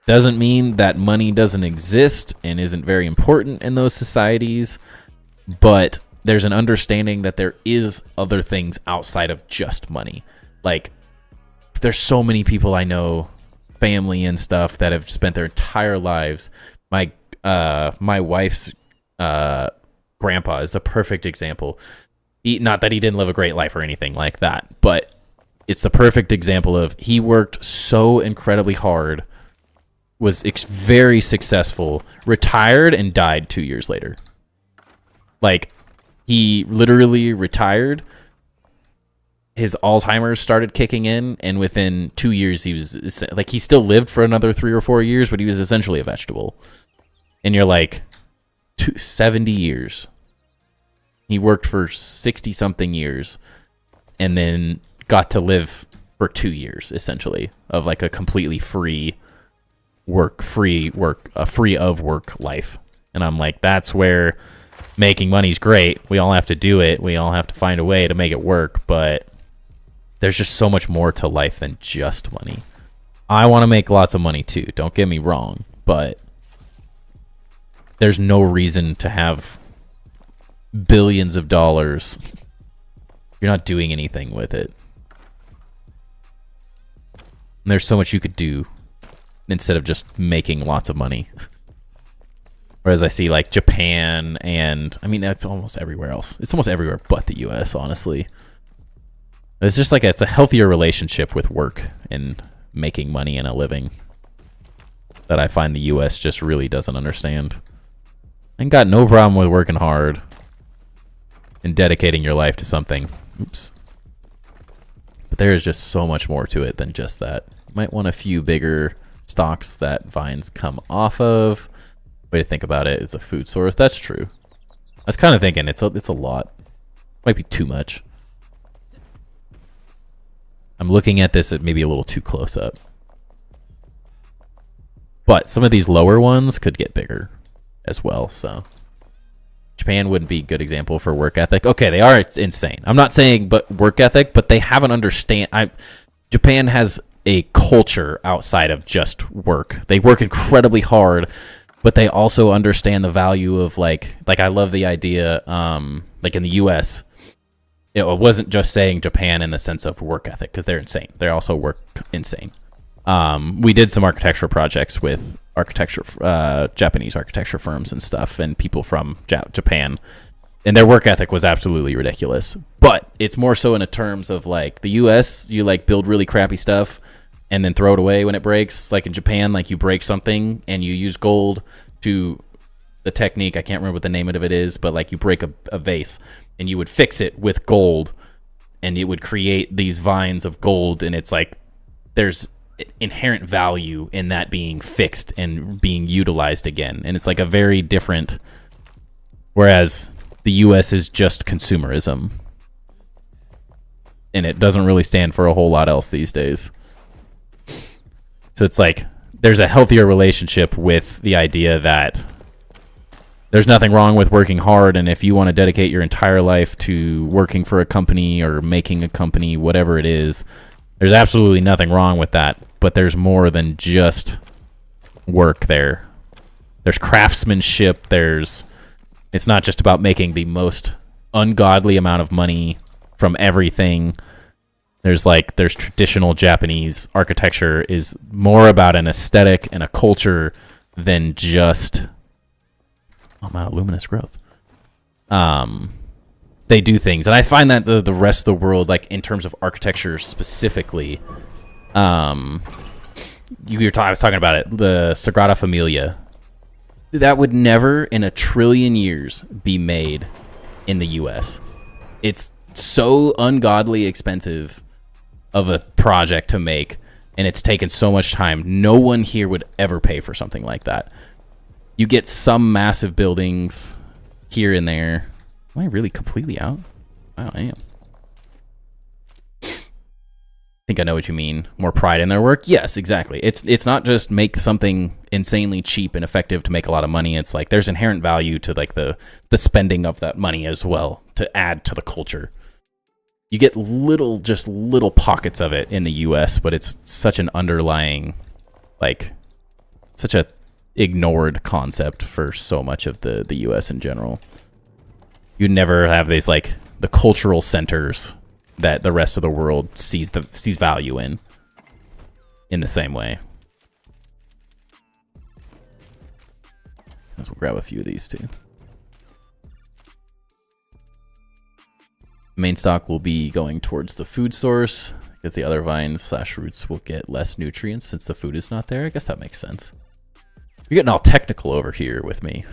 Doesn't mean that money doesn't exist and isn't very important in those societies, but there's an understanding that there is other things outside of just money. Like, there's so many people I know, family and stuff, that have spent their entire lives. My wife's grandpa is the perfect example. Not that he didn't live a great life or anything like that, but it's the perfect example of he worked so incredibly hard, was very successful, retired, and died 2 years later. Like, he literally retired, his Alzheimer's started kicking in, and within 2 years he was like, he still lived for another 3 or 4 years, but he was essentially a vegetable. And you're like, 70 years. He worked for 60 something years and then got to live for 2 years essentially of like a completely free of work life. And I'm like, that's where making money's great. We all have to do it. We all have to find a way to make it work, but there's just so much more to life than just money. I want to make lots of money too, don't get me wrong, but there's no reason to have billions of dollars. You're not doing anything with it. And there's so much you could do instead of just making lots of money. Whereas I see like Japan, and I mean, that's almost everywhere else. It's almost everywhere but the US, honestly. It's just like it's a healthier relationship with work and making money and a living that I find the US just really doesn't understand. And got no problem with working hard and dedicating your life to something. Oops. But there is just so much more to it than just that. You might want a few bigger stalks that vines come off of. Way to think about it is a food source. That's true. I was kind of thinking it's a lot. Might be too much. I'm looking at this at maybe a little too close up. But some of these lower ones could get bigger as well, so Japan wouldn't be a good example for work ethic. Okay, they are insane. I'm not saying but work ethic, but they have an Japan has a culture outside of just work. They work incredibly hard, but they also understand the value of like I love the idea, like in the US, it wasn't just saying Japan in the sense of work ethic, because they're insane. They also work insane. We did some architectural projects with Japanese architecture firms and stuff, and people from Japan, and their work ethic was absolutely ridiculous. But it's more so in a terms of like the US, you like build really crappy stuff and then throw it away when it breaks. Like in Japan, like you break something and you use gold to the technique. I can't remember what the name of it is, but like you break a vase and you would fix it with gold, and it would create these vines of gold, and it's like there's inherent value in that being fixed and being utilized again. And it's like a very different, whereas the US is just consumerism. And it doesn't really stand for a whole lot else these days. So it's like there's a healthier relationship with the idea that there's nothing wrong with working hard, and if you want to dedicate your entire life to working for a company or making a company, whatever it is, there's absolutely nothing wrong with that. But there's more than just work there. There's craftsmanship. It's not just about making the most ungodly amount of money from everything. There's traditional Japanese architecture is more about an aesthetic and a culture than just amount of luminous growth. They do things, and I find that the rest of the world, like in terms of architecture specifically, I was talking about it, the Sagrada Familia, that would never in a trillion years be made in the US. It's so ungodly expensive of a project to make, and it's taken so much time. No one here would ever pay for something like that. You get some massive buildings here and there. Am I really completely out? Wow, I am. I think I know what you mean. More pride in their work? Yes, exactly. It's not just make something insanely cheap and effective to make a lot of money. It's like there's inherent value to like the spending of that money as well to add to the culture. You get little pockets of it in the US, but it's such an underlying, like, such a ignored concept for so much of the US in general. You never have these like the cultural centers that the rest of the world sees value in the same way. Let's grab a few of these too. Main stock will be going towards the food source because the other vines / roots will get less nutrients since the food is not there. I guess that makes sense. You're getting all technical over here with me.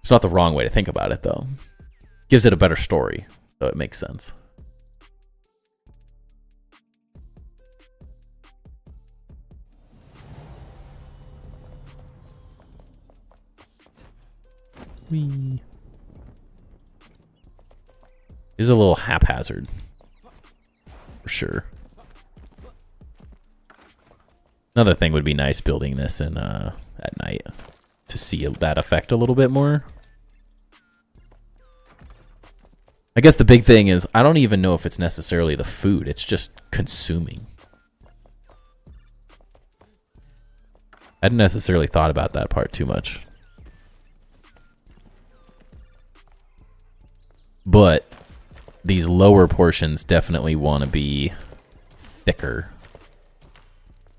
It's not the wrong way to think about it, though. Gives it a better story, so it makes sense. Whee. It is a little haphazard, for sure. Another thing would be nice building this in at night to see that effect a little bit more. I guess the big thing is I don't even know if it's necessarily the food. It's just consuming. I hadn't necessarily thought about that part too much. But these lower portions definitely want to be thicker.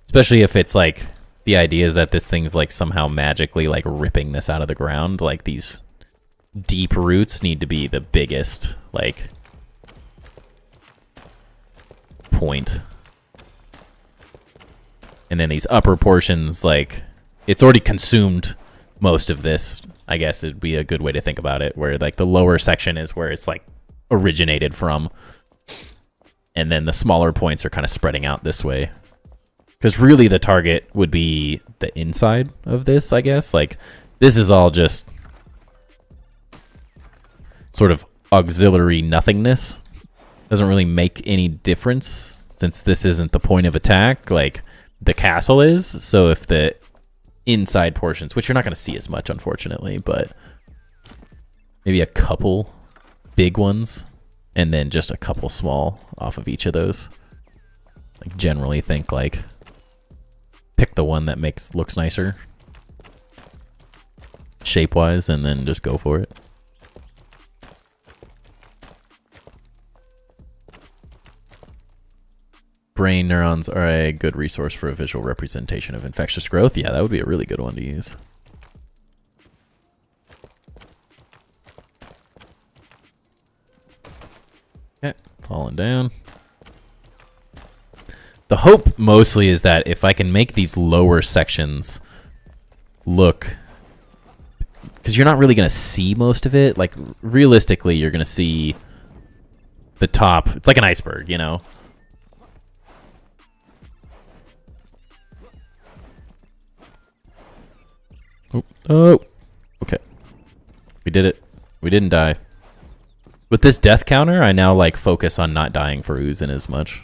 Especially if it's like, the idea is that this thing's like somehow magically like ripping this out of the ground. Like these deep roots need to be the biggest like point. And then these upper portions, like it's already consumed most of this. I guess it'd be a good way to think about it, where like the lower section is where it's like originated from. And then the smaller points are kind of spreading out this way. Because really the target would be the inside of this, I guess. Like, this is all just sort of auxiliary nothingness. Doesn't really make any difference since this isn't the point of attack. Like, the castle is. So if the inside portions, which you're not going to see as much, unfortunately, but maybe a couple big ones and then just a couple small off of each of those. Like, generally think like pick the one that looks nicer shape wise and then just go for it. Brain neurons are a good resource for a visual representation of infectious growth. Yeah, that would be a really good one to use. Okay, falling down. The hope mostly is that if I can make these lower sections look, because you're not really going to see most of it. Like, realistically, you're going to see the top. It's like an iceberg, you know? Oh, okay. We did it. We didn't die. With this death counter, I now, like, focus on not dying for oozing as much.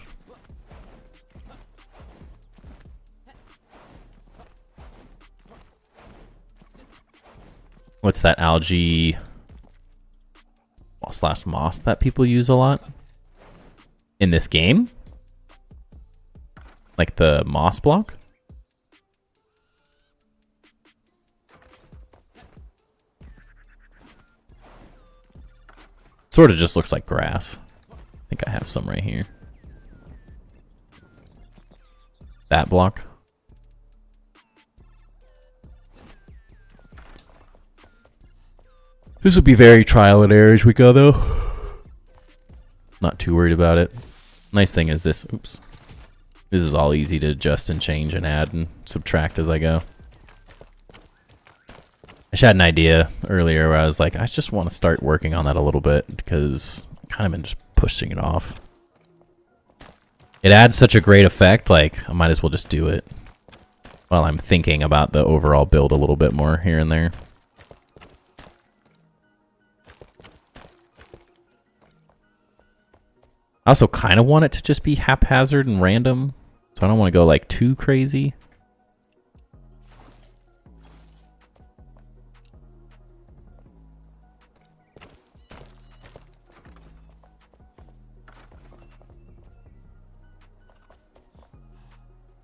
What's that algae slash moss that people use a lot in this game? Like the moss block? Sort of just looks like grass. I think I have some right here. That block. This would be very trial and error as we go, though. Not too worried about it. Nice thing is this. Oops. This is all easy to adjust and change and add and subtract as I go. I had an idea earlier where I was like, I just want to start working on that a little bit because I've kind of been just pushing it off. It adds such a great effect, like I might as well just do it while I'm thinking about the overall build a little bit more here and there. I also kind of want it to just be haphazard and random, so I don't want to go like too crazy.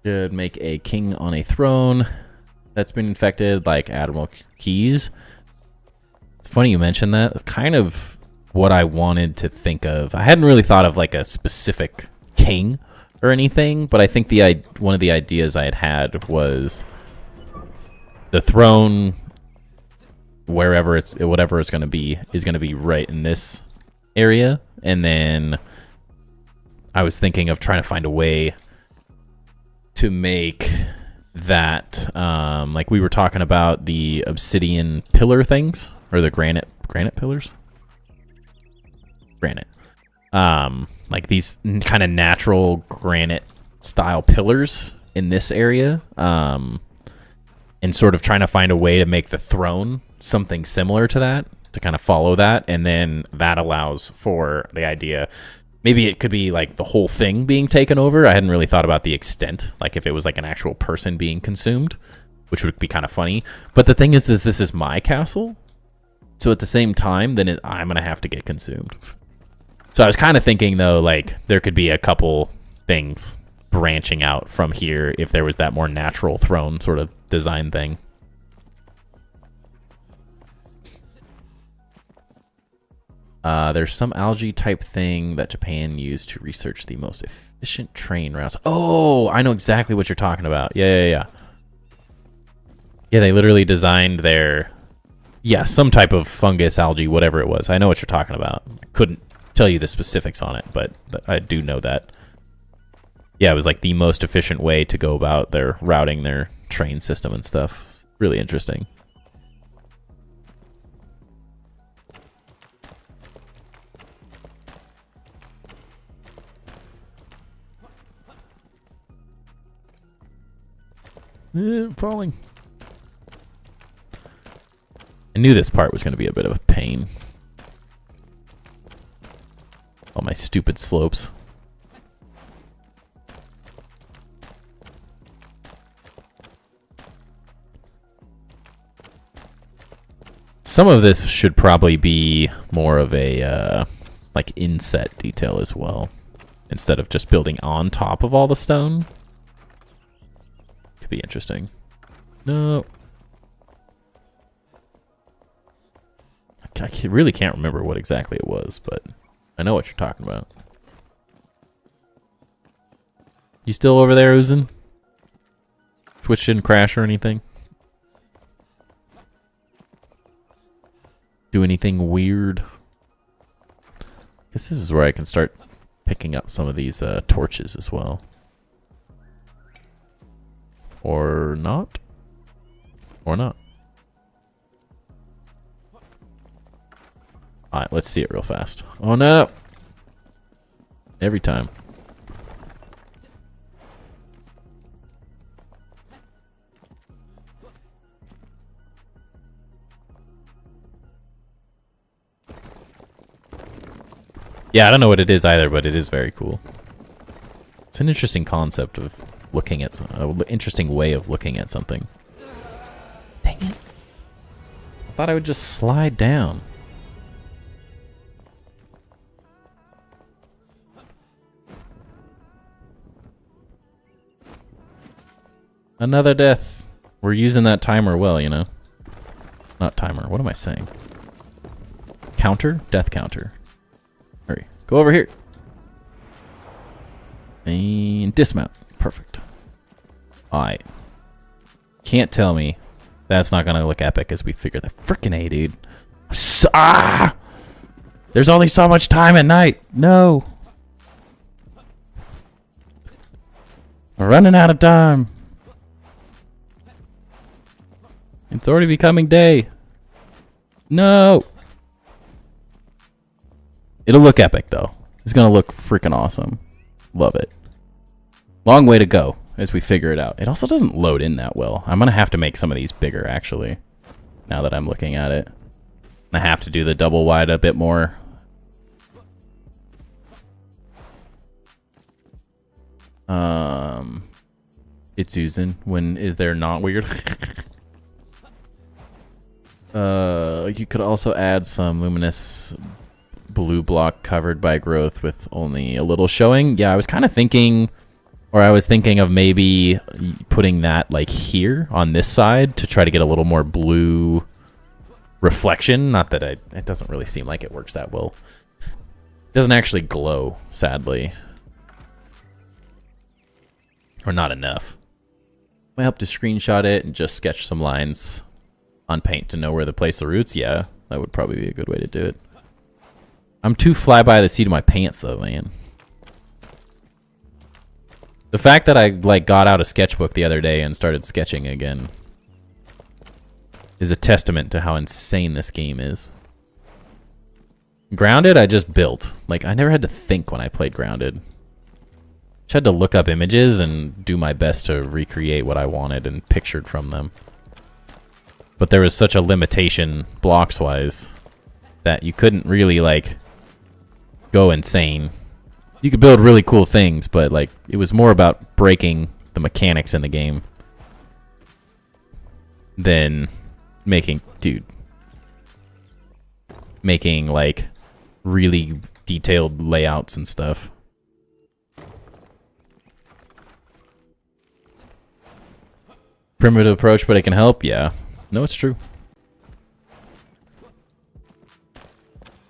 Could make a king on a throne that's been infected, like Admiral Keys. It's funny you mentioned that. It's kind of what I wanted to think of. I hadn't really thought of like a specific king or anything, but I think one of the ideas I had was the throne, whatever it's going to be, is going to be right in this area, and then I was thinking of trying to find a way to make that like we were talking about the obsidian pillar things, or the granite pillars. Granite. Like these kind of natural granite style pillars in this area, and sort of trying to find a way to make the throne something similar to that, to kind of follow that, and then that allows for the idea. Maybe it could be like the whole thing being taken over. I hadn't really thought about the extent, like if it was like an actual person being consumed, which would be kind of funny. But the thing is this is my castle, so at the same time, then I'm gonna have to get consumed. So I was kind of thinking, though, like, there could be a couple things branching out from here if there was that more natural throne sort of design thing. There's some algae type thing that Japan used to research the most efficient train routes. Oh, I know exactly what you're talking about. Yeah, they literally designed their... Yeah, some type of fungus, algae, whatever it was. I know what you're talking about. I couldn't tell you the specifics on it, but I do know that. Yeah, it was like the most efficient way to go about their routing their train system and stuff. Really interesting. I'm falling. I knew this part was going to be a bit of a pain. All my stupid slopes. Some of this should probably be more of a like inset detail as well, instead of just building on top of all the stone. Could be interesting. No. I really can't remember what exactly it was, but I know what you're talking about. You still over there, Uzin? Twitch didn't crash or anything? Do anything weird? Guess this is where I can start picking up some of these torches as well. Or not? Or not. Alright, let's see it real fast. Oh no! Every time. Yeah, I don't know what it is either, but it is very cool. It's an interesting concept of looking at an interesting way of looking at something. Dang it. I thought I would just slide down. Another death. We're using that timer well, you know. Not timer. What am I saying? Counter? Death counter. Hurry. Go over here. And dismount. Perfect. Alright. Can't tell me that's not gonna look epic as we figure that. Frickin' A, dude. There's only so much time at night. No. We're running out of time. It's already becoming day. No. It'll look epic, though. It's gonna look freaking awesome. Love it. Long way to go as we figure it out. It also doesn't load in that well. I'm gonna have to make some of these bigger, actually, now that I'm looking at it. I have to do the double wide a bit more. It's oozing. When is there not weird? You could also add some luminous blue block covered by growth with only a little showing. Yeah, I was kind of thinking, or I was thinking of maybe putting that like here on this side to try to get a little more blue reflection. Not that it doesn't really seem like it works that well. It doesn't actually glow, sadly. Or not enough. Might help to screenshot it and just sketch some lines on paint to know where to place the roots. Yeah, that would probably be a good way to do it. I'm too fly by the seat of my pants though, man. The fact that I like got out a sketchbook the other day and started sketching again is a testament to how insane this game is. Grounded, I just built. Like, I never had to think when I played Grounded. Just had to look up images and do my best to recreate what I wanted and pictured from them. But there was such a limitation blocks-wise that you couldn't really, like, go insane. You could build really cool things, but, like, it was more about breaking the mechanics in the game than making, like, really detailed layouts and stuff. Primitive approach, but it can help? Yeah. No, it's true.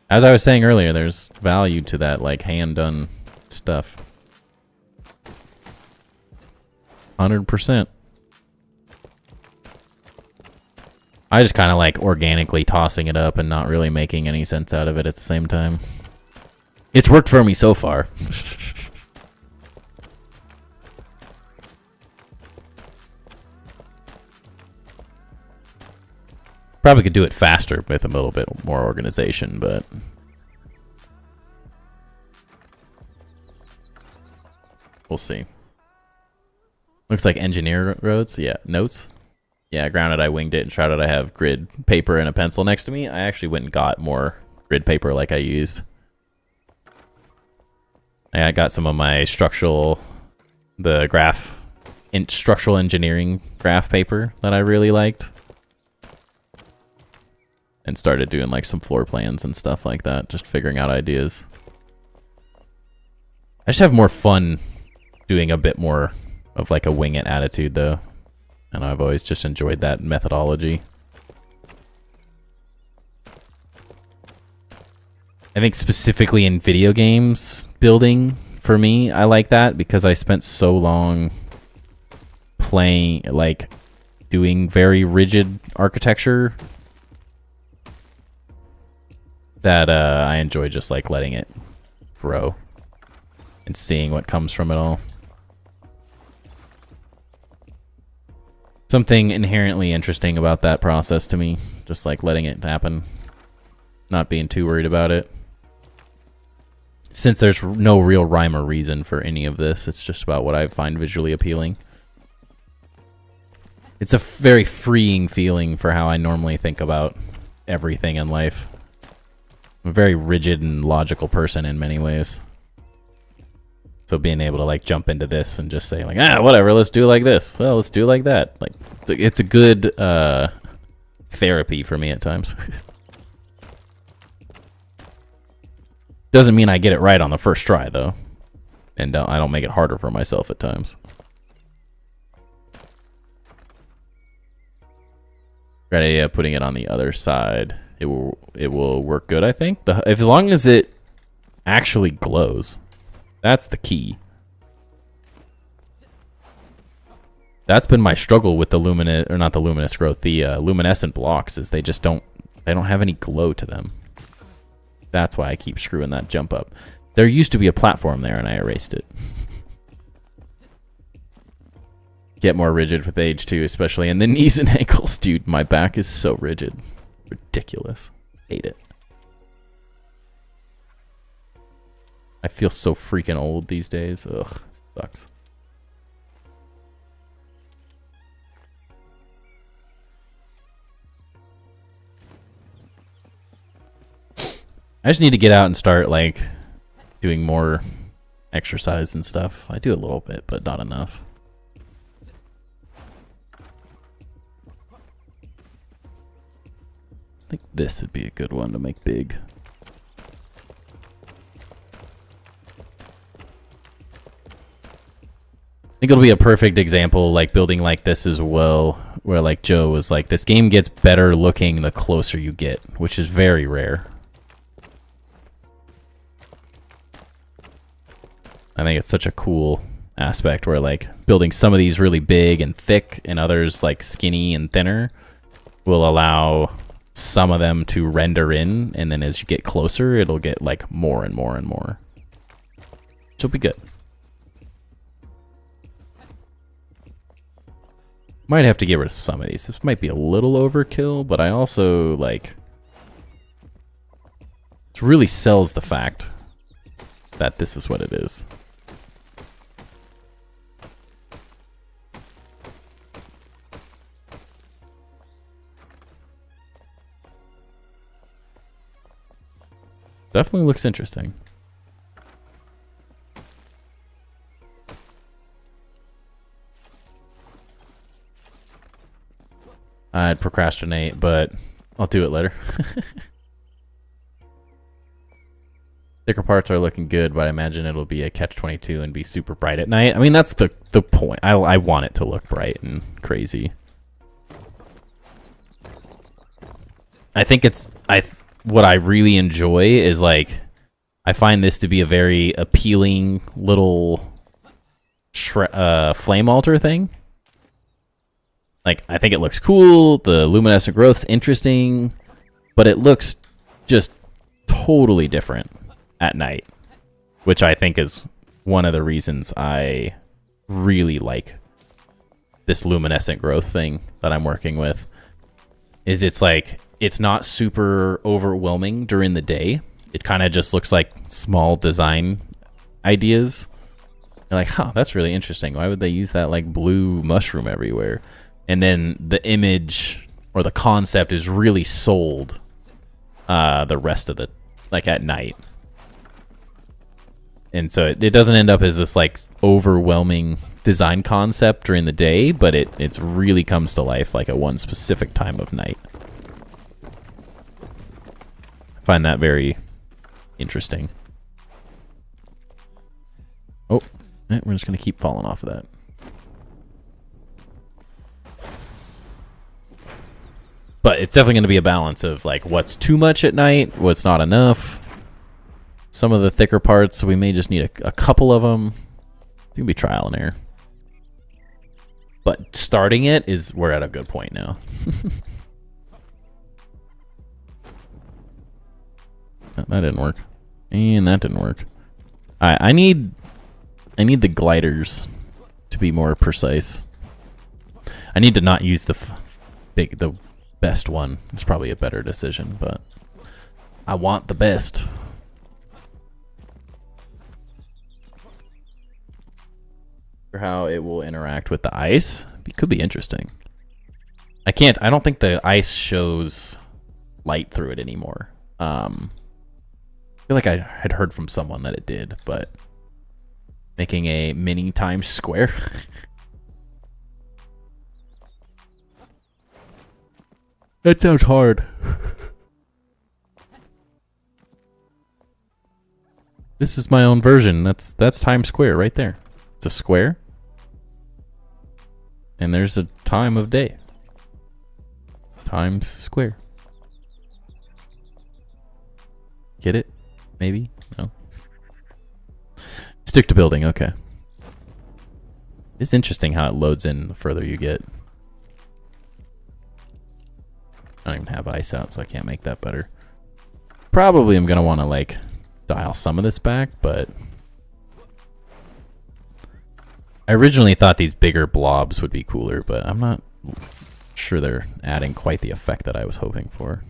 As I was saying earlier, there's value to that, like, hand-done stuff. 100%. I just kind of like organically tossing it up and not really making any sense out of it at the same time. It's worked for me so far. Probably could do it faster with a little bit more organization, but we'll see. Looks like engineer roads. Yeah, notes. Yeah, Grounded, I winged it. Enshrouded, I have grid paper and a pencil next to me. I actually went and got more grid paper like I used. I got some of my structural engineering graph paper that I really liked. And started doing like some floor plans and stuff like that, just figuring out ideas. I just have more fun doing a bit more of like a wing it attitude though. And I've always just enjoyed that methodology. I think specifically in video games building, for me, I like that because I spent so long playing, like, doing very rigid architecture that I enjoy just like letting it grow and seeing what comes from it all. something inherently interesting about that process to me. Just like letting it happen. Not being too worried about it. Since there's no real rhyme or reason for any of this, it's just about what I find visually appealing. It's a very freeing feeling for how I normally think about everything in life. I'm a very rigid and logical person in many ways. So being able to like jump into this and just say like, whatever, let's do it like this. Well, let's do it like that. Like it's a good therapy for me at times. Doesn't mean I get it right on the first try though. And I don't make it harder for myself at times. Great idea putting it on the other side. It will work good, I think. As long as it actually glows. That's the key. That's been my struggle with the luminescent blocks, is they don't have any glow to them. That's why I keep screwing that jump up. There used to be a platform there and I erased it. Get more rigid with age too, especially in the knees and ankles. Dude, my back is so rigid. Ridiculous. Hate it. I feel so freaking old these days. Ugh, sucks. I just need to get out and start like doing more exercise and stuff. I do a little bit, but not enough. I think this would be a good one to make big. I think it'll be a perfect example, like building like this as well, where like Joe was like, this game gets better looking the closer you get, which is very rare. I think it's such a cool aspect where like building some of these really big and thick and others like skinny and thinner will allow some of them to render in, and then as you get closer, it'll get like more and more and more. Which will be good. Might have to get rid of some of these. This might be a little overkill, but I also like... It really sells the fact that this is what it is. Definitely looks interesting. I'd procrastinate, but I'll do it later. Thicker parts are looking good, but I imagine it'll be a catch-22 and be super bright at night. I mean, that's the point. I want it to look bright and crazy. I think it's... What I really enjoy is like, I find this to be a very appealing little flame altar thing. Like, I think it looks cool, the luminescent growth's interesting, but it looks just totally different at night, which I think is one of the reasons I really like this luminescent growth thing that I'm working with. Is it's like, it's not super overwhelming during the day. It kind of just looks like small design ideas. You're like, huh, that's really interesting. Why would they use that like blue mushroom everywhere? And then the image or the concept is really sold the rest of the, like at night. And so it doesn't end up as this like overwhelming design concept during the day, but it really comes to life like at one specific time of night. I find that very interesting. Oh, we're just going to keep falling off of that. But it's definitely going to be a balance of like what's too much at night, what's not enough. Some of the thicker parts, we may just need a couple of them. It's going to be trial and error. But starting it is, we're at a good point now. That didn't work. And that didn't work. I need the gliders to be more precise. I need to not use the best one. It's probably a better decision, but I want the best. For how it will interact with the ice, it could be interesting. I don't think the ice shows light through it anymore. I feel like I had heard from someone that it did, but making a mini Times Square. That sounds hard. This is my own version. That's Times Square right there. It's a square. And there's a time of day. Times Square. Get it? Maybe? No. Stick to building, okay. It's interesting how it loads in the further you get. I don't even have ice out, so I can't make that better. Probably I'm gonna want to like dial some of this back, but I originally thought these bigger blobs would be cooler, but I'm not sure they're adding quite the effect that I was hoping for.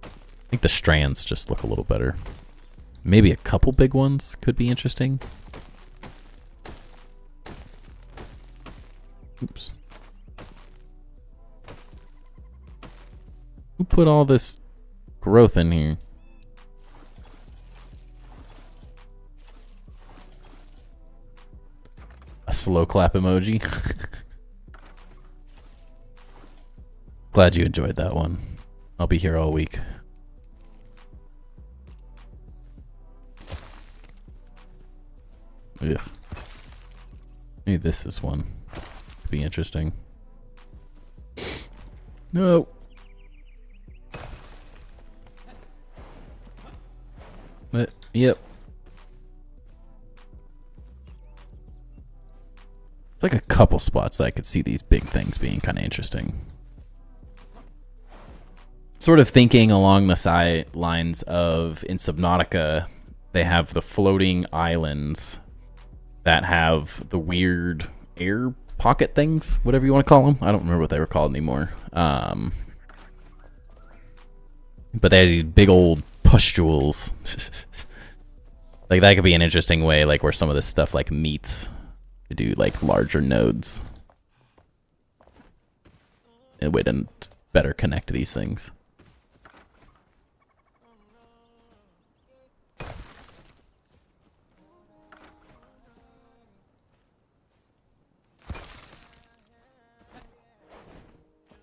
I think the strands just look a little better. Maybe a couple big ones could be interesting. Oops. Who put all this growth in here? A slow clap emoji. Glad you enjoyed that one. I'll be here all week. Ugh. Maybe this is one. Could be interesting. No. But, yep. It's like a couple spots that I could see these big things being kind of interesting. Sort of thinking along the side lines of in Subnautica, they have the floating islands that have the weird air pocket things, whatever you want to call them. I don't remember what they were called anymore. But they have these big old pustules. Like that could be an interesting way, like where some of this stuff like meets to do like larger nodes. In a way to better connect these things.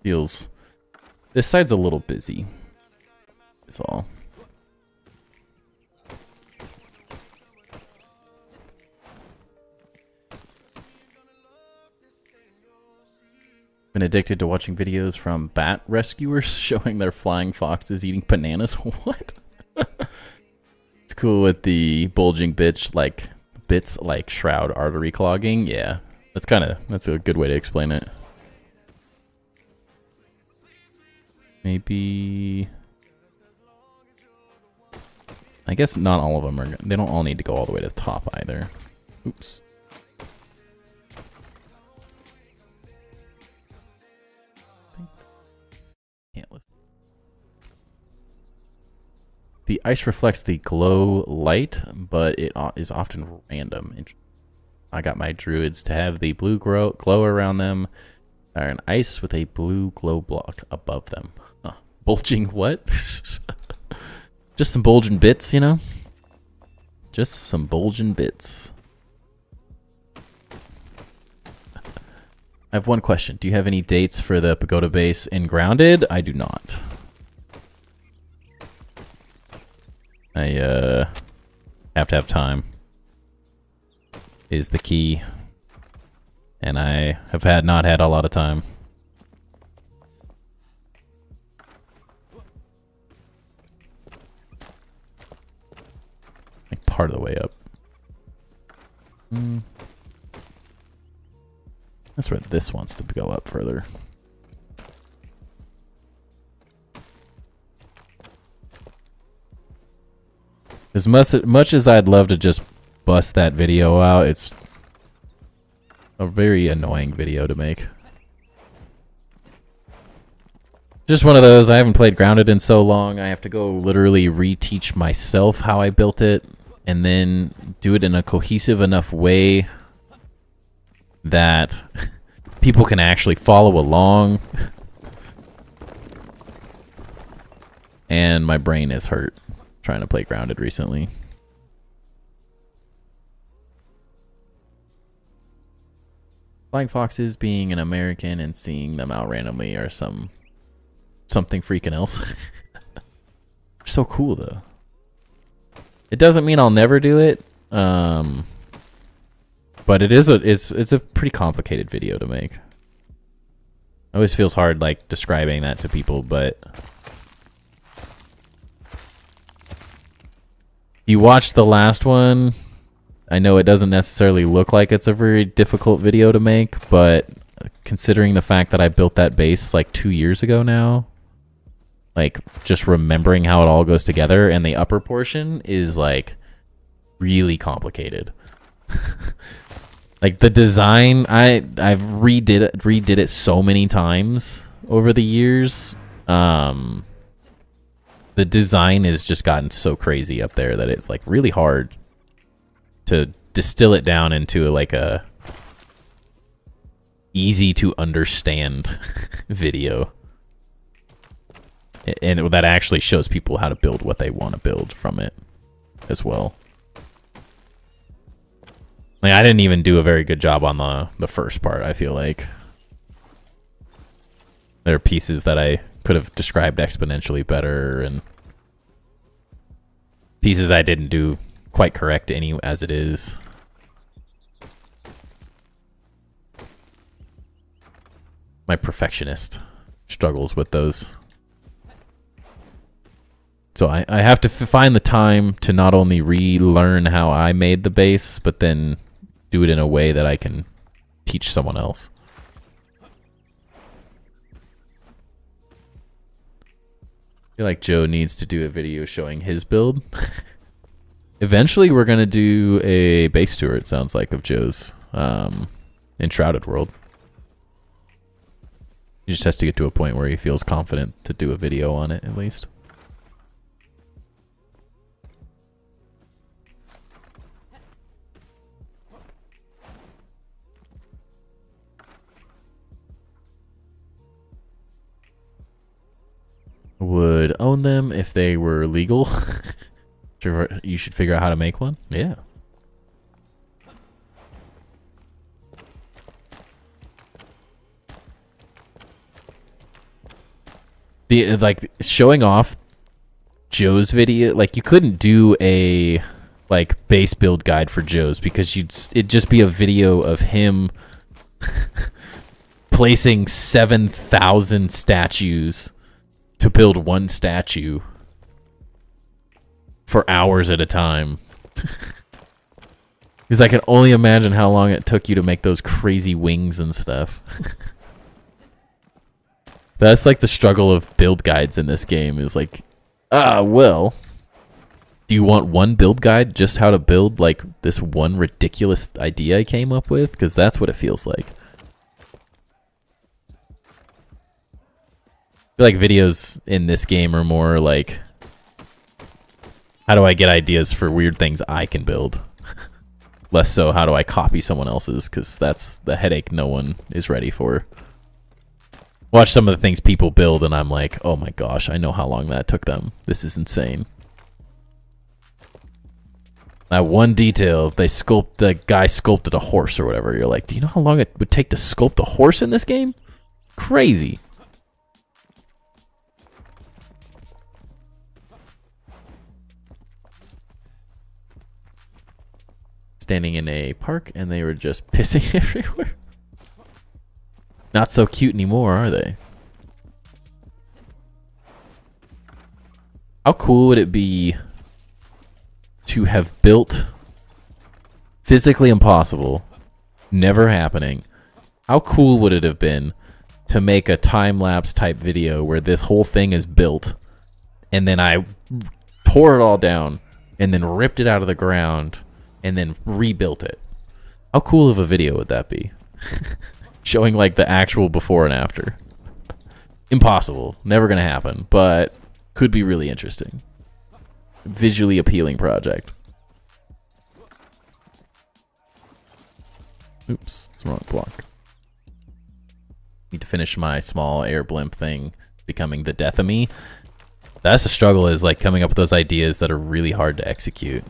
Feels... This side's a little busy. Is all. Been addicted to watching videos from bat rescuers showing their flying foxes eating bananas. What? It's cool with the bulging bits like shroud artery clogging. Yeah, that's a good way to explain it. Maybe. I guess not all of them are. They don't all need to go all the way to the top either. Oops. The ice reflects the glow light, but it is often random. I got my druids to have the blue glow around them, or an ice with a blue glow block above them. Huh. Bulging what? Just some bulging bits, you know? Just some bulging bits. I have one question. Do you have any dates for the pagoda base in Grounded? I do not. I have to have time. Is the key. And I have not had a lot of time. Like part of the way up. That's where this wants to go up further. As much as I'd love to just bust that video out, it's a very annoying video to make. Just one of those. I haven't played Grounded in so long. I have to go literally reteach myself how I built it and then do it in a cohesive enough way that people can actually follow along. And my brain is hurt trying to play Grounded recently. Flying foxes being an American and seeing them out randomly are something freaking else. They're so cool though. It doesn't mean I'll never do it, but it's a pretty complicated video to make. It always feels hard like describing that to people, but you watched the last one. I know it doesn't necessarily look like it's a very difficult video to make, but considering the fact that I built that base like 2 years ago now, like just remembering how it all goes together, and the upper portion is like really complicated. Like the design, I've redid it so many times over the years. The design has just gotten so crazy up there that it's like really hard to distill it down into like a easy to understand video, and that actually shows people how to build what they want to build from it as well. Like I didn't even do a very good job on the first part. I feel like there are pieces that I could have described exponentially better, and pieces I didn't do quite correct as it is. My perfectionist struggles with those. So I have to find the time to not only relearn how I made the base, but then do it in a way that I can teach someone else. I feel like Joe needs to do a video showing his build. Eventually, we're going to do a base tour, it sounds like, of Joe's Enshrouded world. He just has to get to a point where he feels confident to do a video on it, at least. Would own them if they were legal. You should figure out how to make one. Yeah. Like showing off Joe's video, like you couldn't do a like base build guide for Joe's because it'd just be a video of him placing 7,000 statues to build one statue for hours at a time. Because I can only imagine how long it took you to make those crazy wings and stuff. That's like the struggle of build guides in this game, is like, well, do you want one build guide just how to build like this one ridiculous idea I came up with? Because that's what it feels like. I feel like videos in this game are more like, how do I get ideas for weird things I can build? Less so, how do I copy someone else's? Because that's the headache no one is ready for. Watch some of the things people build and I'm like, oh my gosh, I know how long that took them. This is insane. That one detail, the guy sculpted a horse or whatever. You're like, do you know how long it would take to sculpt a horse in this game? Crazy. Standing in a park and they were just pissing everywhere. Not so cute anymore, are they? How cool would it be to have built physically impossible, never happening? How cool would it have been to make a time-lapse type video where this whole thing is built and then I tore it all down and then ripped it out of the ground and then rebuilt it? How cool of a video would that be? Showing like the actual before and after. Impossible. Never gonna happen, but could be really interesting. Visually appealing project. Oops, it's the wrong block. Need to finish my small air blimp thing, becoming the death of me. That's the struggle, is like coming up with those ideas that are really hard to execute.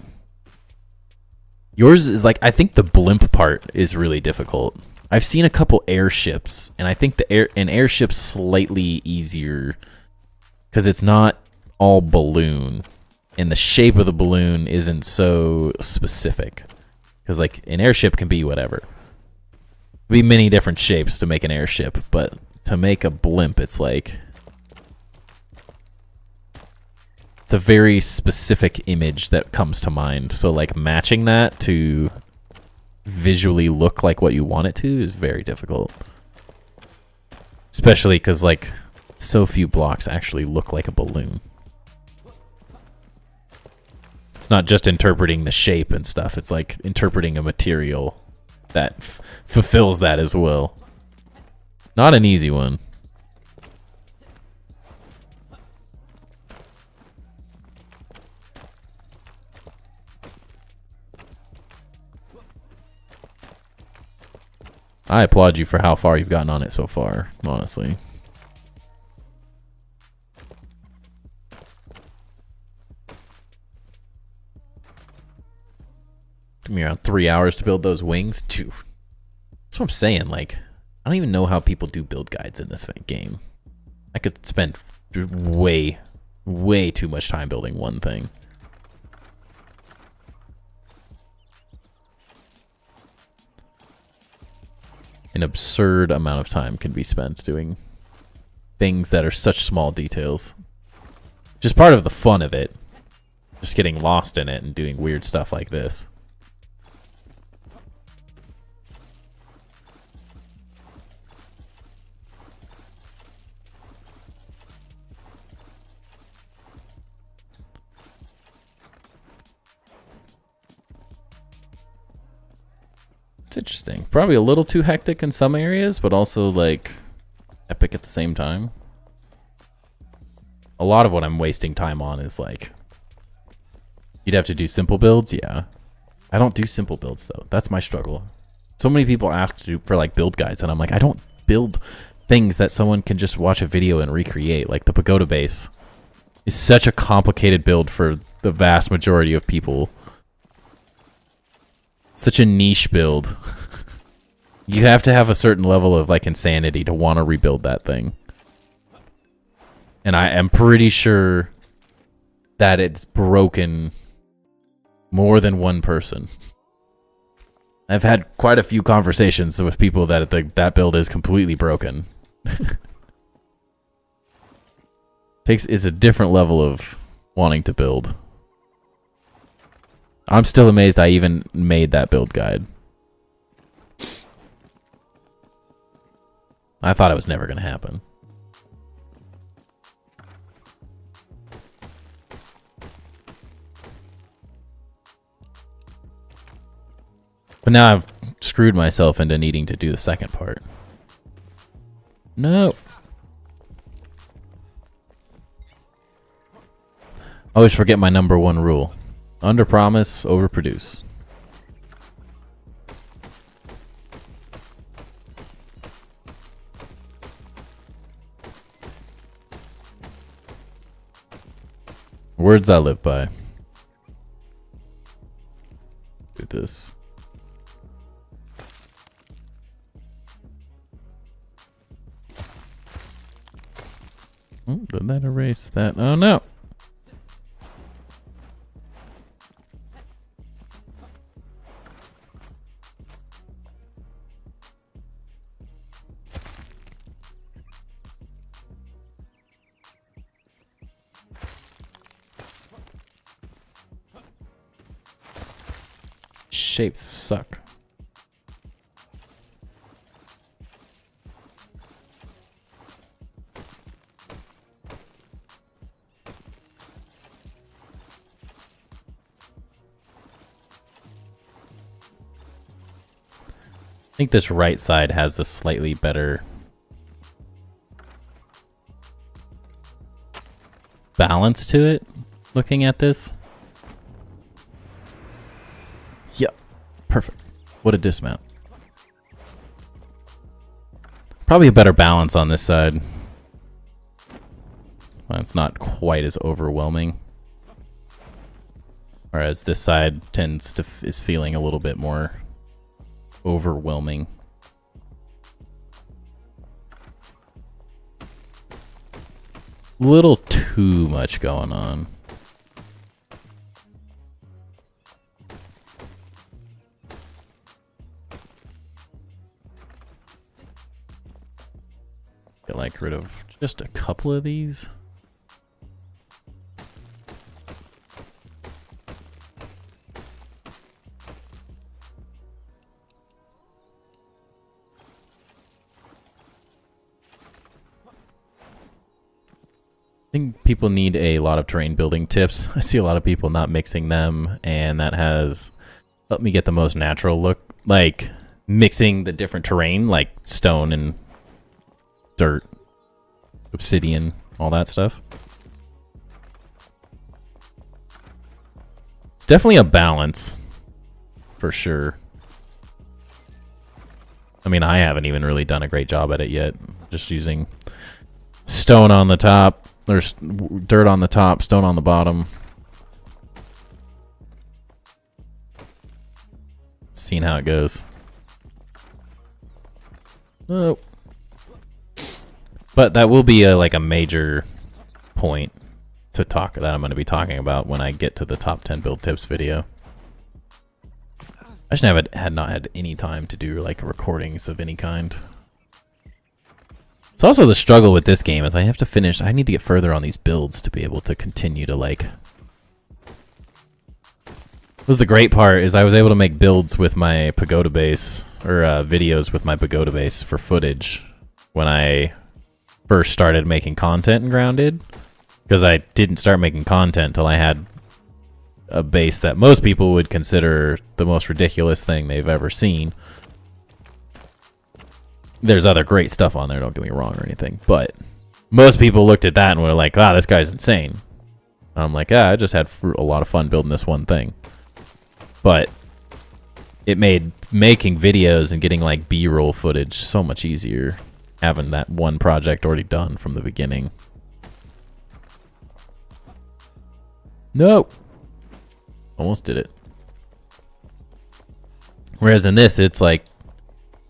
Yours is like, I think the blimp part is really difficult. I've seen a couple airships, and I think an airship's slightly easier because it's not all balloon, and the shape of the balloon isn't so specific. Because like an airship can be whatever. Be many different shapes to make an airship, but to make a blimp, it's like it's a very specific image that comes to mind. So like matching that to visually look like what you want it to is very difficult. Especially because like so few blocks actually look like a balloon. It's not just interpreting the shape and stuff, it's like interpreting a material that fulfills that as well. Not an easy one. I applaud you for how far you've gotten on it so far, honestly. Took me around 3 hours to build those wings, too. That's what I'm saying, like, I don't even know how people do build guides in this game. I could spend way too much time building one thing. An absurd amount of time can be spent doing things that are such small details. Just part of the fun of it. Just getting lost in it and doing weird stuff like this. It's interesting. Probably a little too hectic in some areas, but also like epic at the same time. A lot of what I'm wasting time on is like, you'd have to do simple builds, yeah. I don't do simple builds though. That's my struggle. So many people ask to do for like build guides, and I'm like, I don't build things that someone can just watch a video and recreate. Like the pagoda base is such a complicated build for the vast majority of people. Such a niche build. You have to have a certain level of like insanity to want to rebuild that thing. And I am pretty sure that it's broken more than one person. I've had quite a few conversations with people that that build is completely broken. It's a different level of wanting to build. I'm still amazed I even made that build guide. I thought it was never going to happen. But now I've screwed myself into needing to do the second part. No. Always forget my number one rule. Under promise, over produce. Words I live by. Do this. Oh, did that erase that? Oh no. Shapes suck. think this right side has a slightly better balance to it, looking at this. Yep, perfect. What a dismount. Probably a better balance on this side. Well, it's not quite as overwhelming. Whereas this side is feeling a little bit more overwhelming. Little too much going on. Get like rid of just a couple of these. I think people need a lot of terrain building tips. I see a lot of people not mixing them, and that has helped me get the most natural look. Like mixing the different terrain, like stone and dirt, obsidian, all that stuff. It's definitely a balance, for sure. I mean, I haven't even really done a great job at it yet. Just using stone on the top. There's dirt on the top, stone on the bottom. Seeing how it goes. Oh. But that will be like a major point to talk that I'm going to be talking about when I get to the top 10 build tips video. I just had not had any time to do like recordings of any kind. It's also the struggle with this game is I have to finish. I need to get further on these builds to be able to continue to like. Was the great part is I was able to make builds with my pagoda base or videos with my pagoda base for footage when I first started making content in Grounded, because I didn't start making content until I had a base that most people would consider the most ridiculous thing they've ever seen. There's other great stuff on there, don't get me wrong or anything, but most people looked at that and were like, "Ah, this guy's insane." And I'm like, "Ah, I just had a lot of fun building this one thing." But it made making videos and getting like B-roll footage so much easier, having that one project already done from the beginning. Nope. Almost did it. Whereas in this, it's like,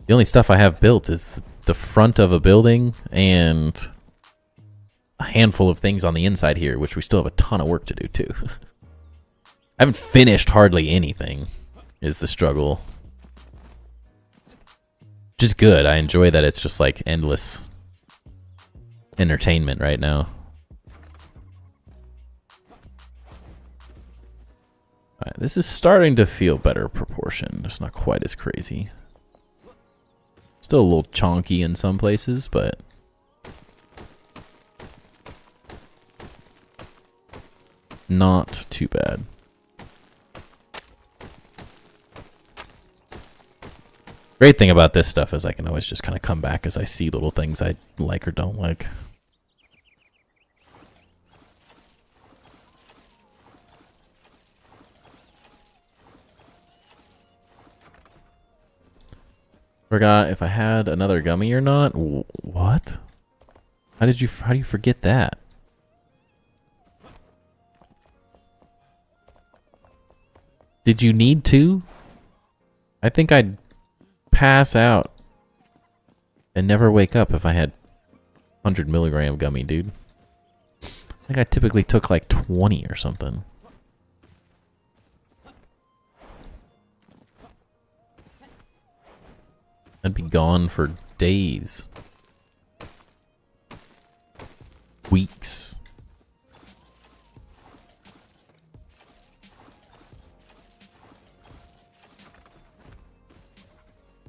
the only stuff I have built is the front of a building and a handful of things on the inside here, which we still have a ton of work to do too. I haven't finished hardly anything, is the struggle. Which is good. I enjoy that it's just like endless entertainment right now. Alright, this is starting to feel better proportion. It's not quite as crazy. Still a little chonky in some places, but not too bad. Great thing about this stuff is I can always just kind of come back as I see little things I like or don't like. Forgot if I had another gummy or not. What? How do you forget that? Did you need to? I think I'd pass out and never wake up if I had 100 milligram gummy, dude. I think I typically took like 20 or something. I'd be gone for days. Weeks.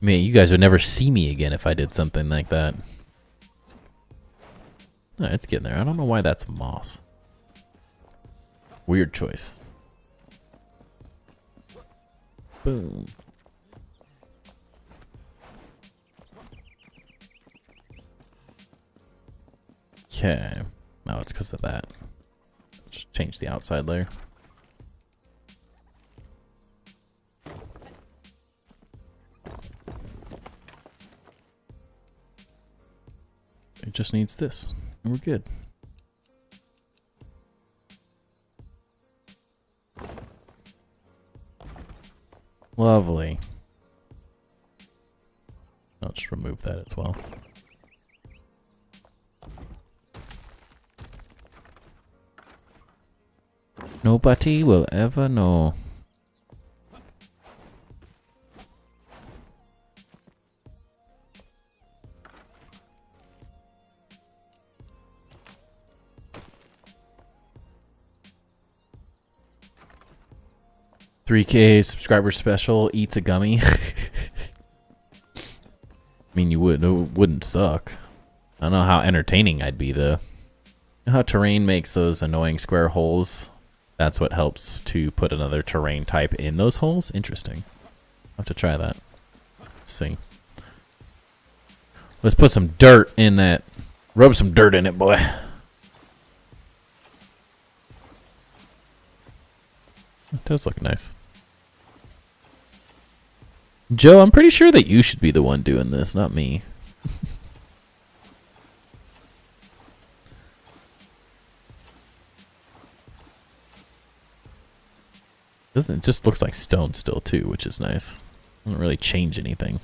Man, you guys would never see me again if I did something like that. Oh, it's getting there. I don't know why that's moss. Weird choice. Boom. Okay. No, it's because of that. Just change the outside layer. It just needs this, and we're good. Lovely. I'll just remove that as well. Nobody will ever know. $3K subscriber special eats a gummy. I mean, it wouldn't suck. I don't know how entertaining I'd be though. You know how terrain makes those annoying square holes? That's what helps to put another terrain type in those holes? Interesting. I'll have to try that. Let's see. Let's put some dirt in that. Rub some dirt in it, boy. It does look nice. Joe, I'm pretty sure that you should be the one doing this, not me. It just looks like stone still too, which is nice. Doesn't really change anything.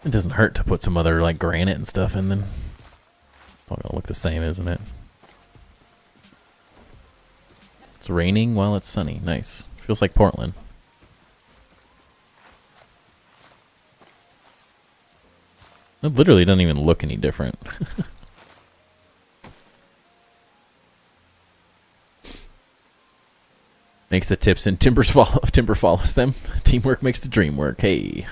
It doesn't hurt to put some other like granite and stuff in them. It's all gonna look the same, isn't it? It's raining while it's sunny. Nice. Feels like Portland. It literally doesn't even look any different. Makes the tips and timber follows them. Teamwork makes the dream work. Hey.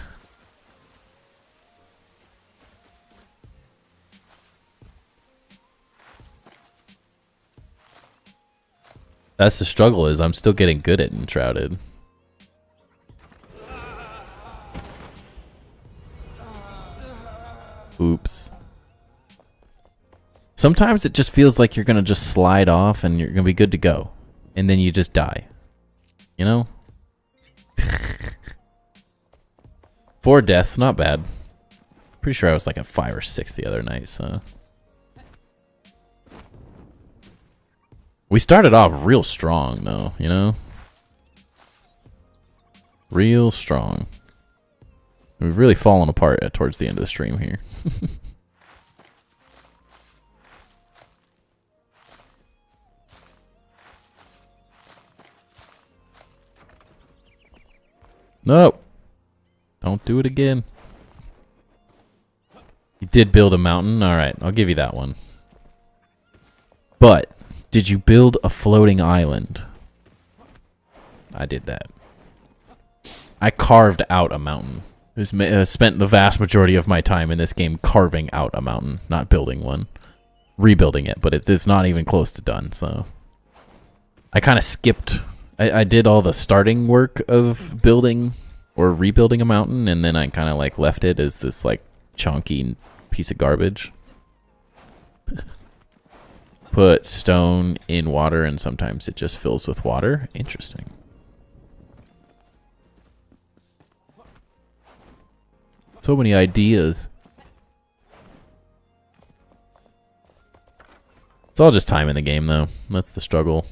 That's the struggle, is I'm still getting good at Enshrouded. Oops. Sometimes it just feels like you're gonna just slide off and you're gonna be good to go. And then you just die. You know? 4 deaths, not bad. Pretty sure I was like at 5 or 6 the other night, so. We started off real strong, though, you know? Real strong. We've really fallen apart towards the end of the stream here. Nope. Don't do it again. You did build a mountain? Alright, I'll give you that one. But did you build a floating island? I did that. I carved out a mountain. I spent the vast majority of my time in this game carving out a mountain, not building one. Rebuilding it, but it's not even close to done, so. I kind of skipped. I did all the starting work of building or rebuilding a mountain, and then I kind of like left it as this like chunky piece of garbage. Put stone in water, and sometimes it just fills with water. Interesting. So many ideas. It's all just time in the game, though. That's the struggle.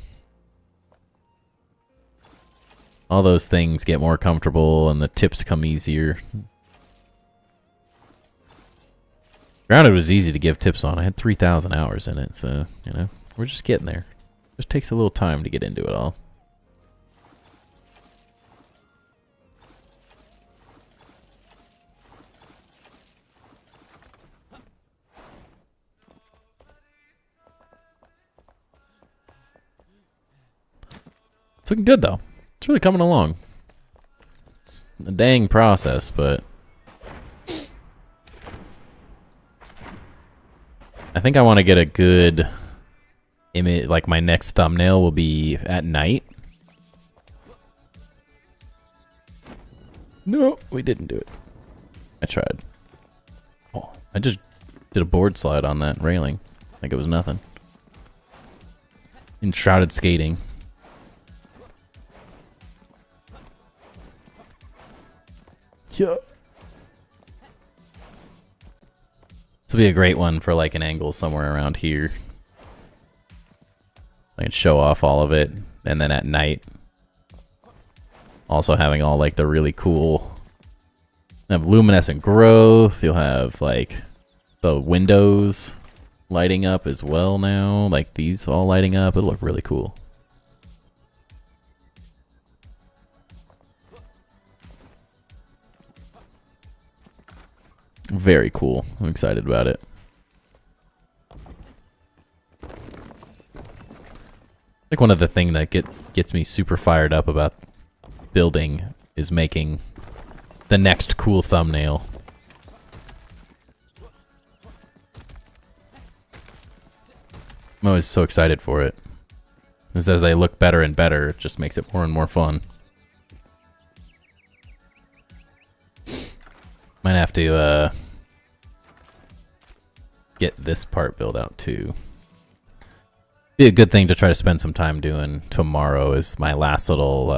All those things get more comfortable, and the tips come easier. Grounded was easy to give tips on. I had 3,000 hours in it, so, you know, we're just getting there. It just takes a little time to get into it all. It's looking good, though. It's really coming along. It's a dang process, but I think I want to get a good image, like my next thumbnail will be at night. No, we didn't do it. I tried. Oh, I just did a board slide on that railing. Like it was nothing. Enshrouded skating. Yeah. This will be a great one for like an angle somewhere around here. I can show off all of it, and then at night, also having all like the really cool, have luminescent growth. You'll have like the windows lighting up as well now, like these all lighting up. It'll look really cool. Very cool. I'm excited about it. Like one of the things that gets me super fired up about building is making the next cool thumbnail. I'm always so excited for it. As they look better and better, it just makes it more and more fun. Might have to get this part built out too. Be a good thing to try to spend some time doing tomorrow. Is my last little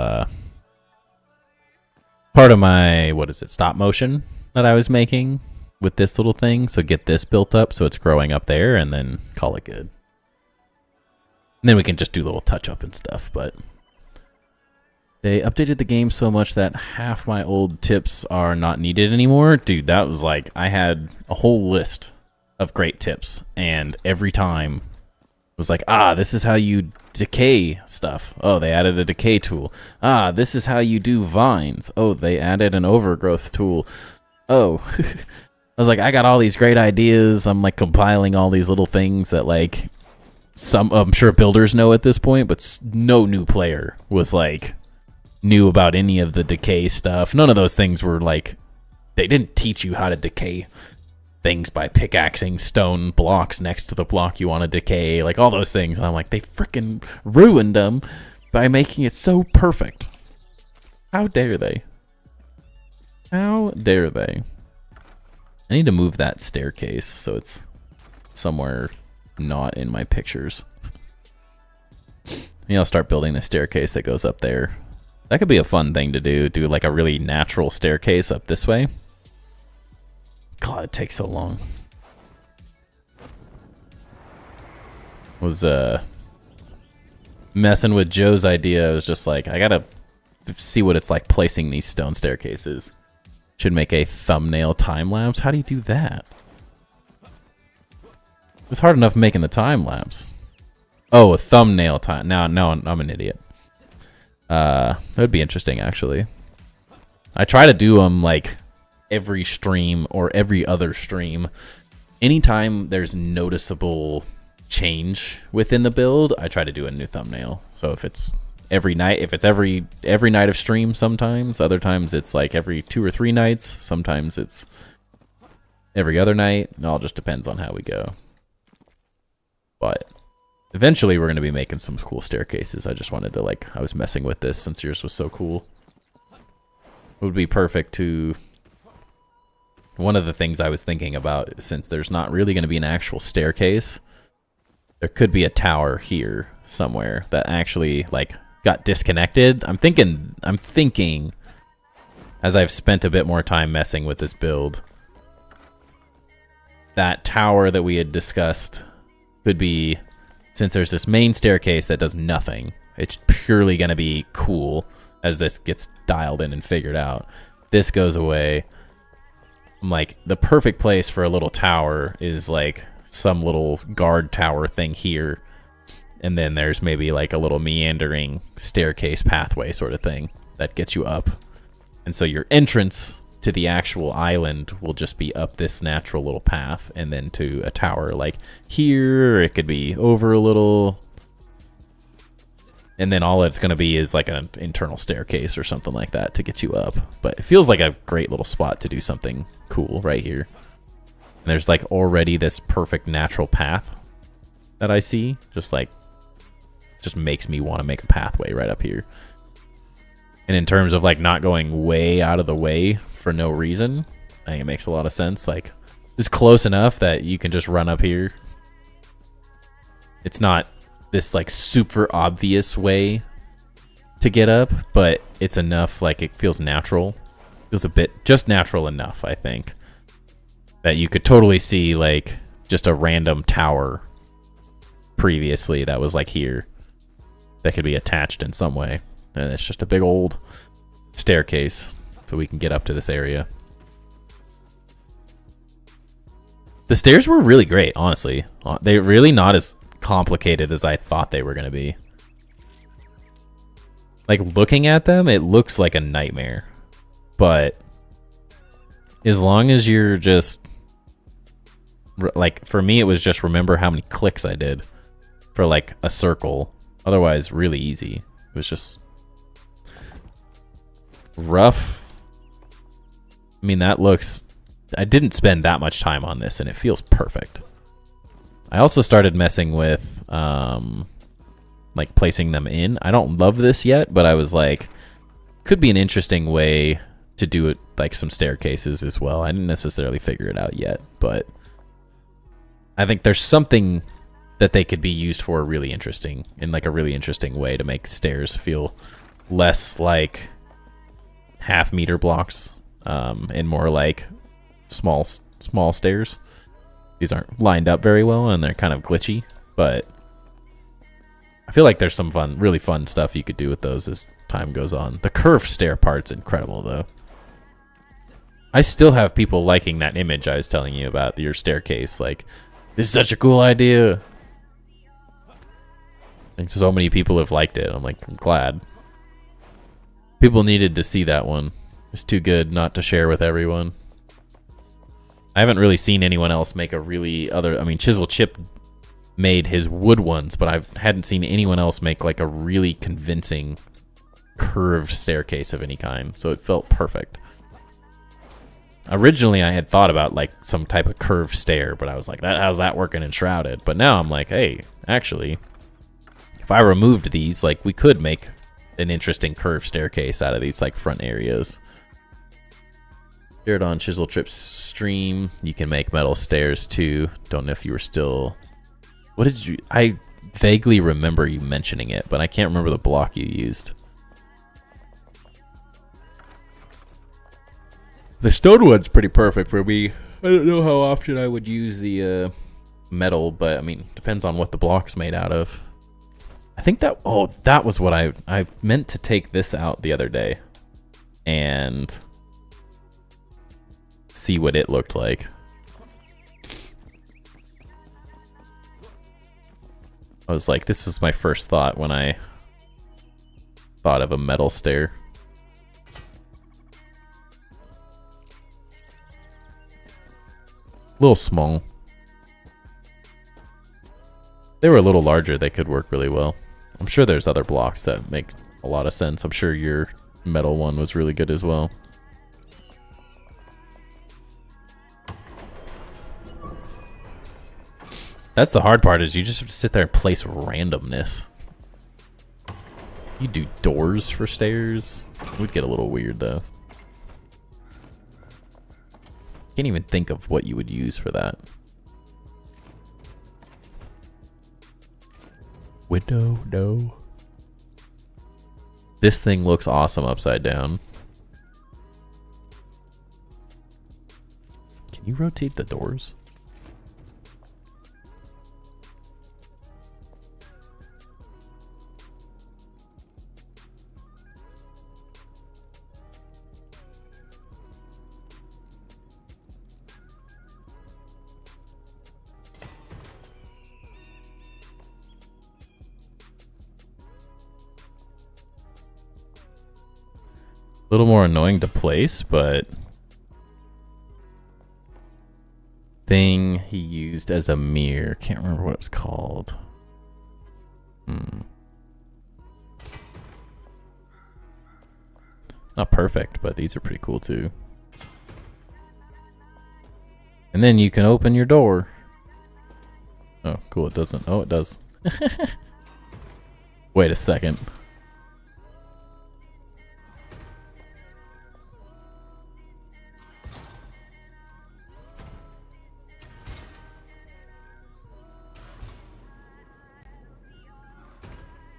part of my, what is it, stop motion that I was making with this little thing. So get this built up so it's growing up there, and then call it good. And then we can just do a little touch up and stuff. But they updated the game so much that half my old tips are not needed anymore. Dude, that was like, I had a whole list of great tips, and every time it was like, this is how you decay stuff. Oh, they added a decay tool. This is how you do vines. Oh, they added an overgrowth tool. Oh, I was like, I got all these great ideas. I'm like compiling all these little things that like some, I'm sure builders know at this point, but no new player was like knew about any of the decay stuff. None of those things were like, they didn't teach you how to decay things by pickaxing stone blocks next to the block you want to decay, like all those things. And I'm like, they freaking ruined them by making it so perfect. How dare they? How dare they? I need to move that staircase so it's somewhere not in my pictures. I'll start building the staircase that goes up there. That could be a fun thing to do. Do like a really natural staircase up this way. God, it takes so long. Was messing with Joe's idea. I was just like, I gotta see what it's like placing these stone staircases. Should make a thumbnail time lapse. How do you do that? It's hard enough making the time lapse. Oh, a thumbnail time. Now I'm an idiot. That would be interesting, actually. I try to do them like every stream or every other stream. Anytime there's noticeable change within the build, I try to do a new thumbnail. So if it's every night, if it's every night of stream, sometimes other times it's like every 2 or 3 nights, sometimes it's every other night. It all just depends on how we go. But eventually we're going to be making some cool staircases. I just wanted to, like, I was messing with this since yours was so cool. It would be perfect to, one of the things I was thinking about, since there's not really going to be an actual staircase, there could be a tower here somewhere that actually like got disconnected. I'm thinking as I've spent a bit more time messing with this build, that tower that we had discussed could be, since there's this main staircase that does nothing, it's purely going to be cool as this gets dialed in and figured out. This goes away. I'm like, the perfect place for a little tower is like some little guard tower thing here, and then there's maybe like a little meandering staircase pathway sort of thing that gets you up, and so your entrance to the actual island will just be up this natural little path, and then to a tower like here. It could be over a little, and then all it's going to be is like an internal staircase or something like that to get you up. But it feels like a great little spot to do something cool right here. And there's like already this perfect natural path that I see, just like just makes me want to make a pathway right up here. And in terms of like not going way out of the way for no reason, I think it makes a lot of sense. Like, it's close enough that you can just run up here. It's not this like super obvious way to get up, but it's enough, like it feels natural. Feels a bit just natural enough, I think, that you could totally see like just a random tower previously that was like here that could be attached in some way. And it's just a big old staircase so we can get up to this area. The stairs were really great, honestly. They're really not as complicated as I thought they were going to be. Like, looking at them, it looks like a nightmare. But as long as you're just... Like, for me, it was just remember how many clicks I did for, like, a circle. Otherwise, really easy. It was just... rough. I mean, that looks... I didn't spend that much time on this, and it feels perfect. I also started messing with, like, placing them in. I don't love this yet, but I was like, could be an interesting way to do it, like, some staircases as well. I didn't necessarily figure it out yet, but I think there's something that they could be used for really interesting, in, like, a really interesting way to make stairs feel less like half-meter blocks, and more like small stairs. These aren't lined up very well and they're kind of glitchy, but I feel like there's some fun, really fun stuff you could do with those as time goes on. The curved stair part's incredible though. I still have people liking that image I was telling you about, your staircase. Like, this is such a cool idea. And so many people have liked it. I'm like, I'm glad. People needed to see that one. It's too good not to share with everyone. I haven't really seen anyone else make a really other... I mean, Chisel Chip made his wood ones, but I hadn't seen anyone else make like a really convincing curved staircase of any kind. So it felt perfect. Originally, I had thought about like some type of curved stair, but I was like, how's that working in Enshrouded? But now I'm like, hey, actually, if I removed these, like, we could make an interesting curved staircase out of these like front areas. Shared on Chisel Trip's stream. You can make metal stairs too. Don't know if you were still... What did you... I vaguely remember you mentioning it, but I can't remember the block you used. The stone one's pretty perfect for me. I don't know how often I would use the metal, but I mean, depends on what the block's made out of. I think that... Oh, that was what I meant to take this out the other day. And... see what it looked like. I was like, this was my first thought when I thought of a metal stair. A little small. If they were a little larger, they could work really well. I'm sure there's other blocks that make a lot of sense. I'm sure your metal one was really good as well. That's the hard part, is you just have to sit there and place randomness. You do doors for stairs? It would get a little weird, though. Can't even think of what you would use for that. Window, no. This thing looks awesome upside down. Can you rotate the doors? A little more annoying to place, but thing he used as a mirror. Can't remember what it was called. Not perfect, but these are pretty cool too. And then you can open your door. Oh, cool, it doesn't. Oh, it does. Wait a second.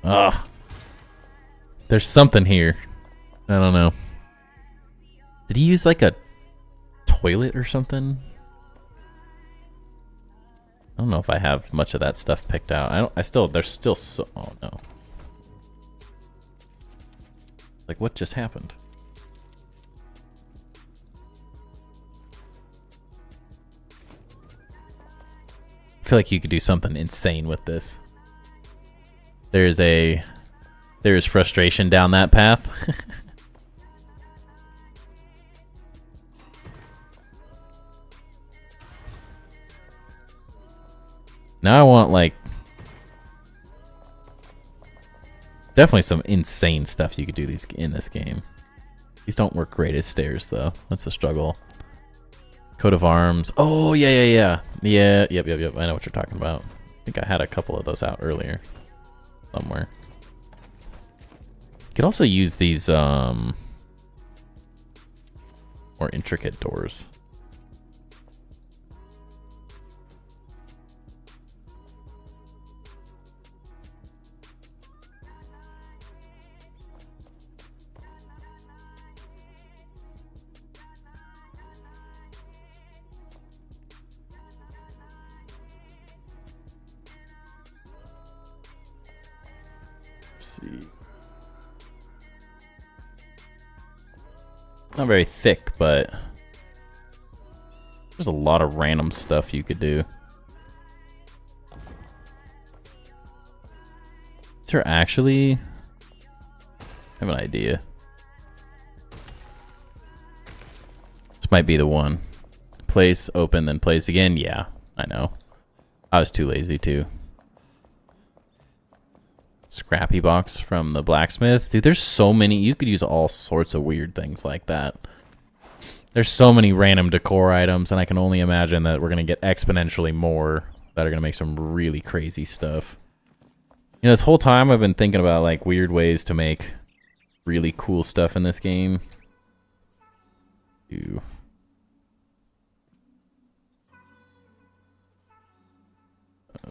Ugh. There's something here. I don't know. Did he use like a toilet or something? I don't know if I have much of that stuff picked out. There's still so, oh no. Like what just happened? I feel like you could do something insane with this. There's frustration down that path. Now I want like definitely some insane stuff you could do in this game. These don't work great as stairs though. That's a struggle. Coat of arms. Oh yeah. Yep. I know what you're talking about. I think I had a couple of those out earlier somewhere. You could also use these more intricate doors. See. Not very thick, but there's a lot of random stuff you could do. Is there actually? I have an idea. This might be the one. Place, open, then place again. Yeah, I know. I was too lazy too. Scrappy box from the blacksmith. Dude, there's so many. You could use all sorts of weird things like that. There's so many random decor items, and I can only imagine that we're going to get exponentially more that are going to make some really crazy stuff. You know, this whole time I've been thinking about like weird ways to make really cool stuff in this game. Ooh.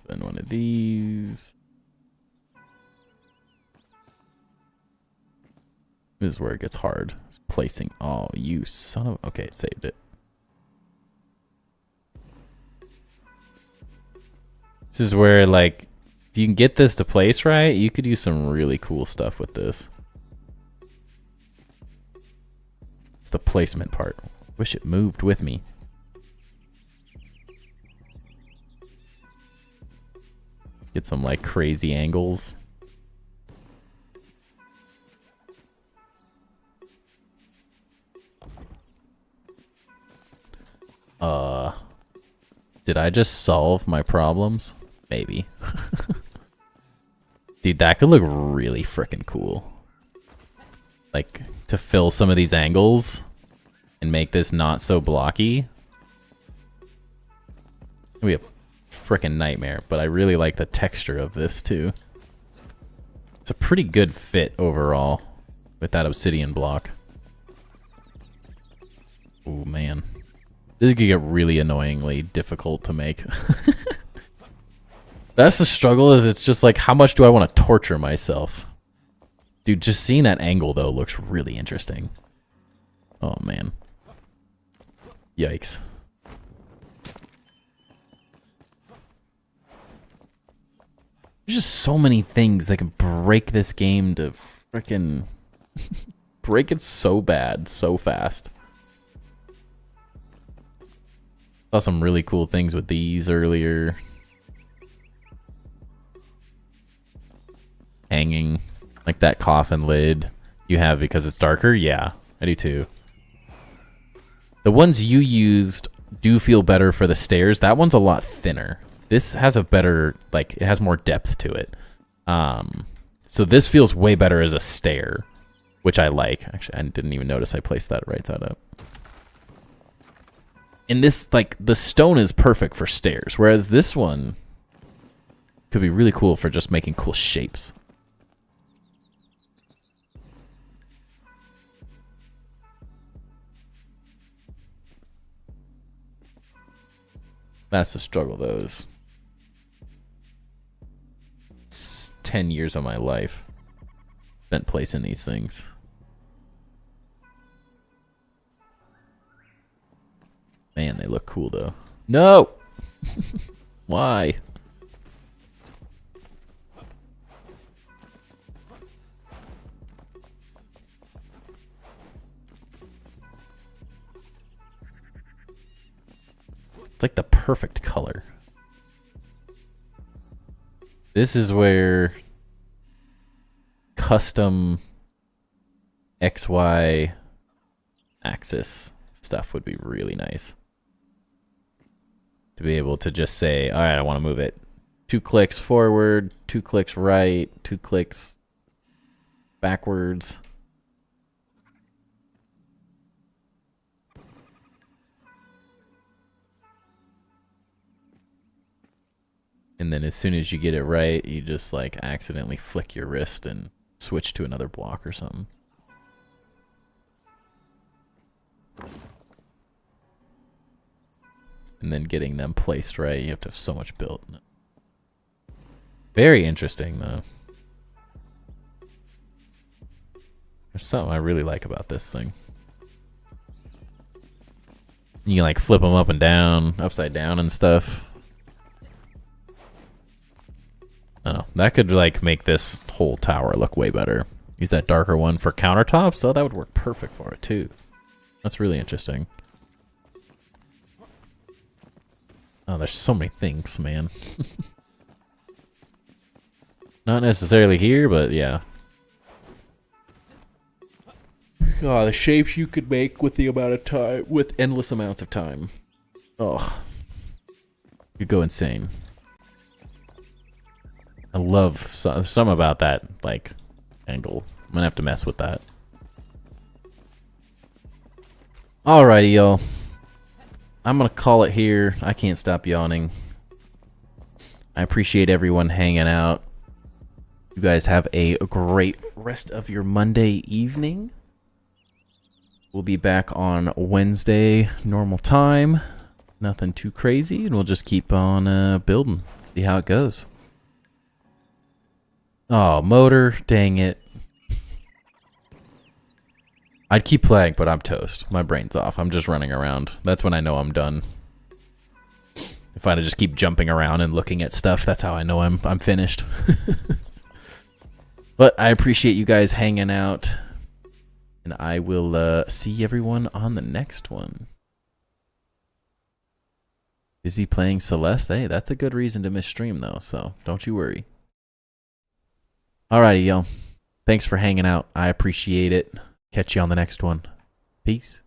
Then one of these. This is where it gets hard. It's placing. Oh, you son of. Okay, it saved it. This is where, like, if you can get this to place right, you could use some really cool stuff with this. It's the placement part. Wish it moved with me. Get some, like, crazy angles. Did I just solve my problems? Maybe. Dude, that could look really freaking cool. Like, to fill some of these angles and make this not so blocky. It'll be a freaking nightmare, but I really like the texture of this too. It's a pretty good fit overall with that obsidian block. Oh man. This could get really annoyingly difficult to make. That's the struggle, is it's just like, how much do I want to torture myself? Dude, just seeing that angle, though, looks really interesting. Oh, man. Yikes. There's just so many things that can break this game to frickin' break it so bad, so fast. Saw some really cool things with these earlier. Hanging. Like that coffin lid you have because it's darker? Yeah, I do too. The ones you used do feel better for the stairs. That one's a lot thinner. This has a better, like, it has more depth to it. So this feels way better as a stair, which I like. Actually, I didn't even notice I placed that right side up. And this, like, the stone is perfect for stairs, whereas this one could be really cool for just making cool shapes. That's the struggle, though. It's 10 years of my life spent placing these things. Man, they look cool, though. No! Why? It's like the perfect color. This is where custom XY axis stuff would be really nice. To be able to just say, all right, I want to move it 2 clicks forward, 2 clicks right, 2 clicks backwards. And then as soon as you get it right, you just like accidentally flick your wrist and switch to another block or something. And then getting them placed right, you have to have so much built. Very interesting, though. There's something I really like about this thing. You can like flip them up and down, upside down and stuff. I don't know. That could like make this whole tower look way better. Use that darker one for countertops. Oh, that would work perfect for it too. That's really interesting. Oh, there's so many things, man. Not necessarily here, but yeah. Oh, the shapes you could make with the amount of time, with endless amounts of time. Oh, you go insane. I love some about that, like, angle. I'm gonna have to mess with that. Alrighty, y'all. I'm gonna call it here. I can't stop yawning. I appreciate everyone hanging out. You guys have a great rest of your Monday evening. We'll be back on Wednesday, normal time. Nothing too crazy, and we'll just keep on building. See how it goes. Oh, motor, dang it. I'd keep playing, but I'm toast. My brain's off. I'm just running around. That's when I know I'm done. If I just keep jumping around and looking at stuff, that's how I know I'm finished. But I appreciate you guys hanging out. And I will see everyone on the next one. Busy playing Celeste? Hey, that's a good reason to miss stream, though, so don't you worry. Alrighty, y'all. Thanks for hanging out. I appreciate it. Catch you on the next one. Peace.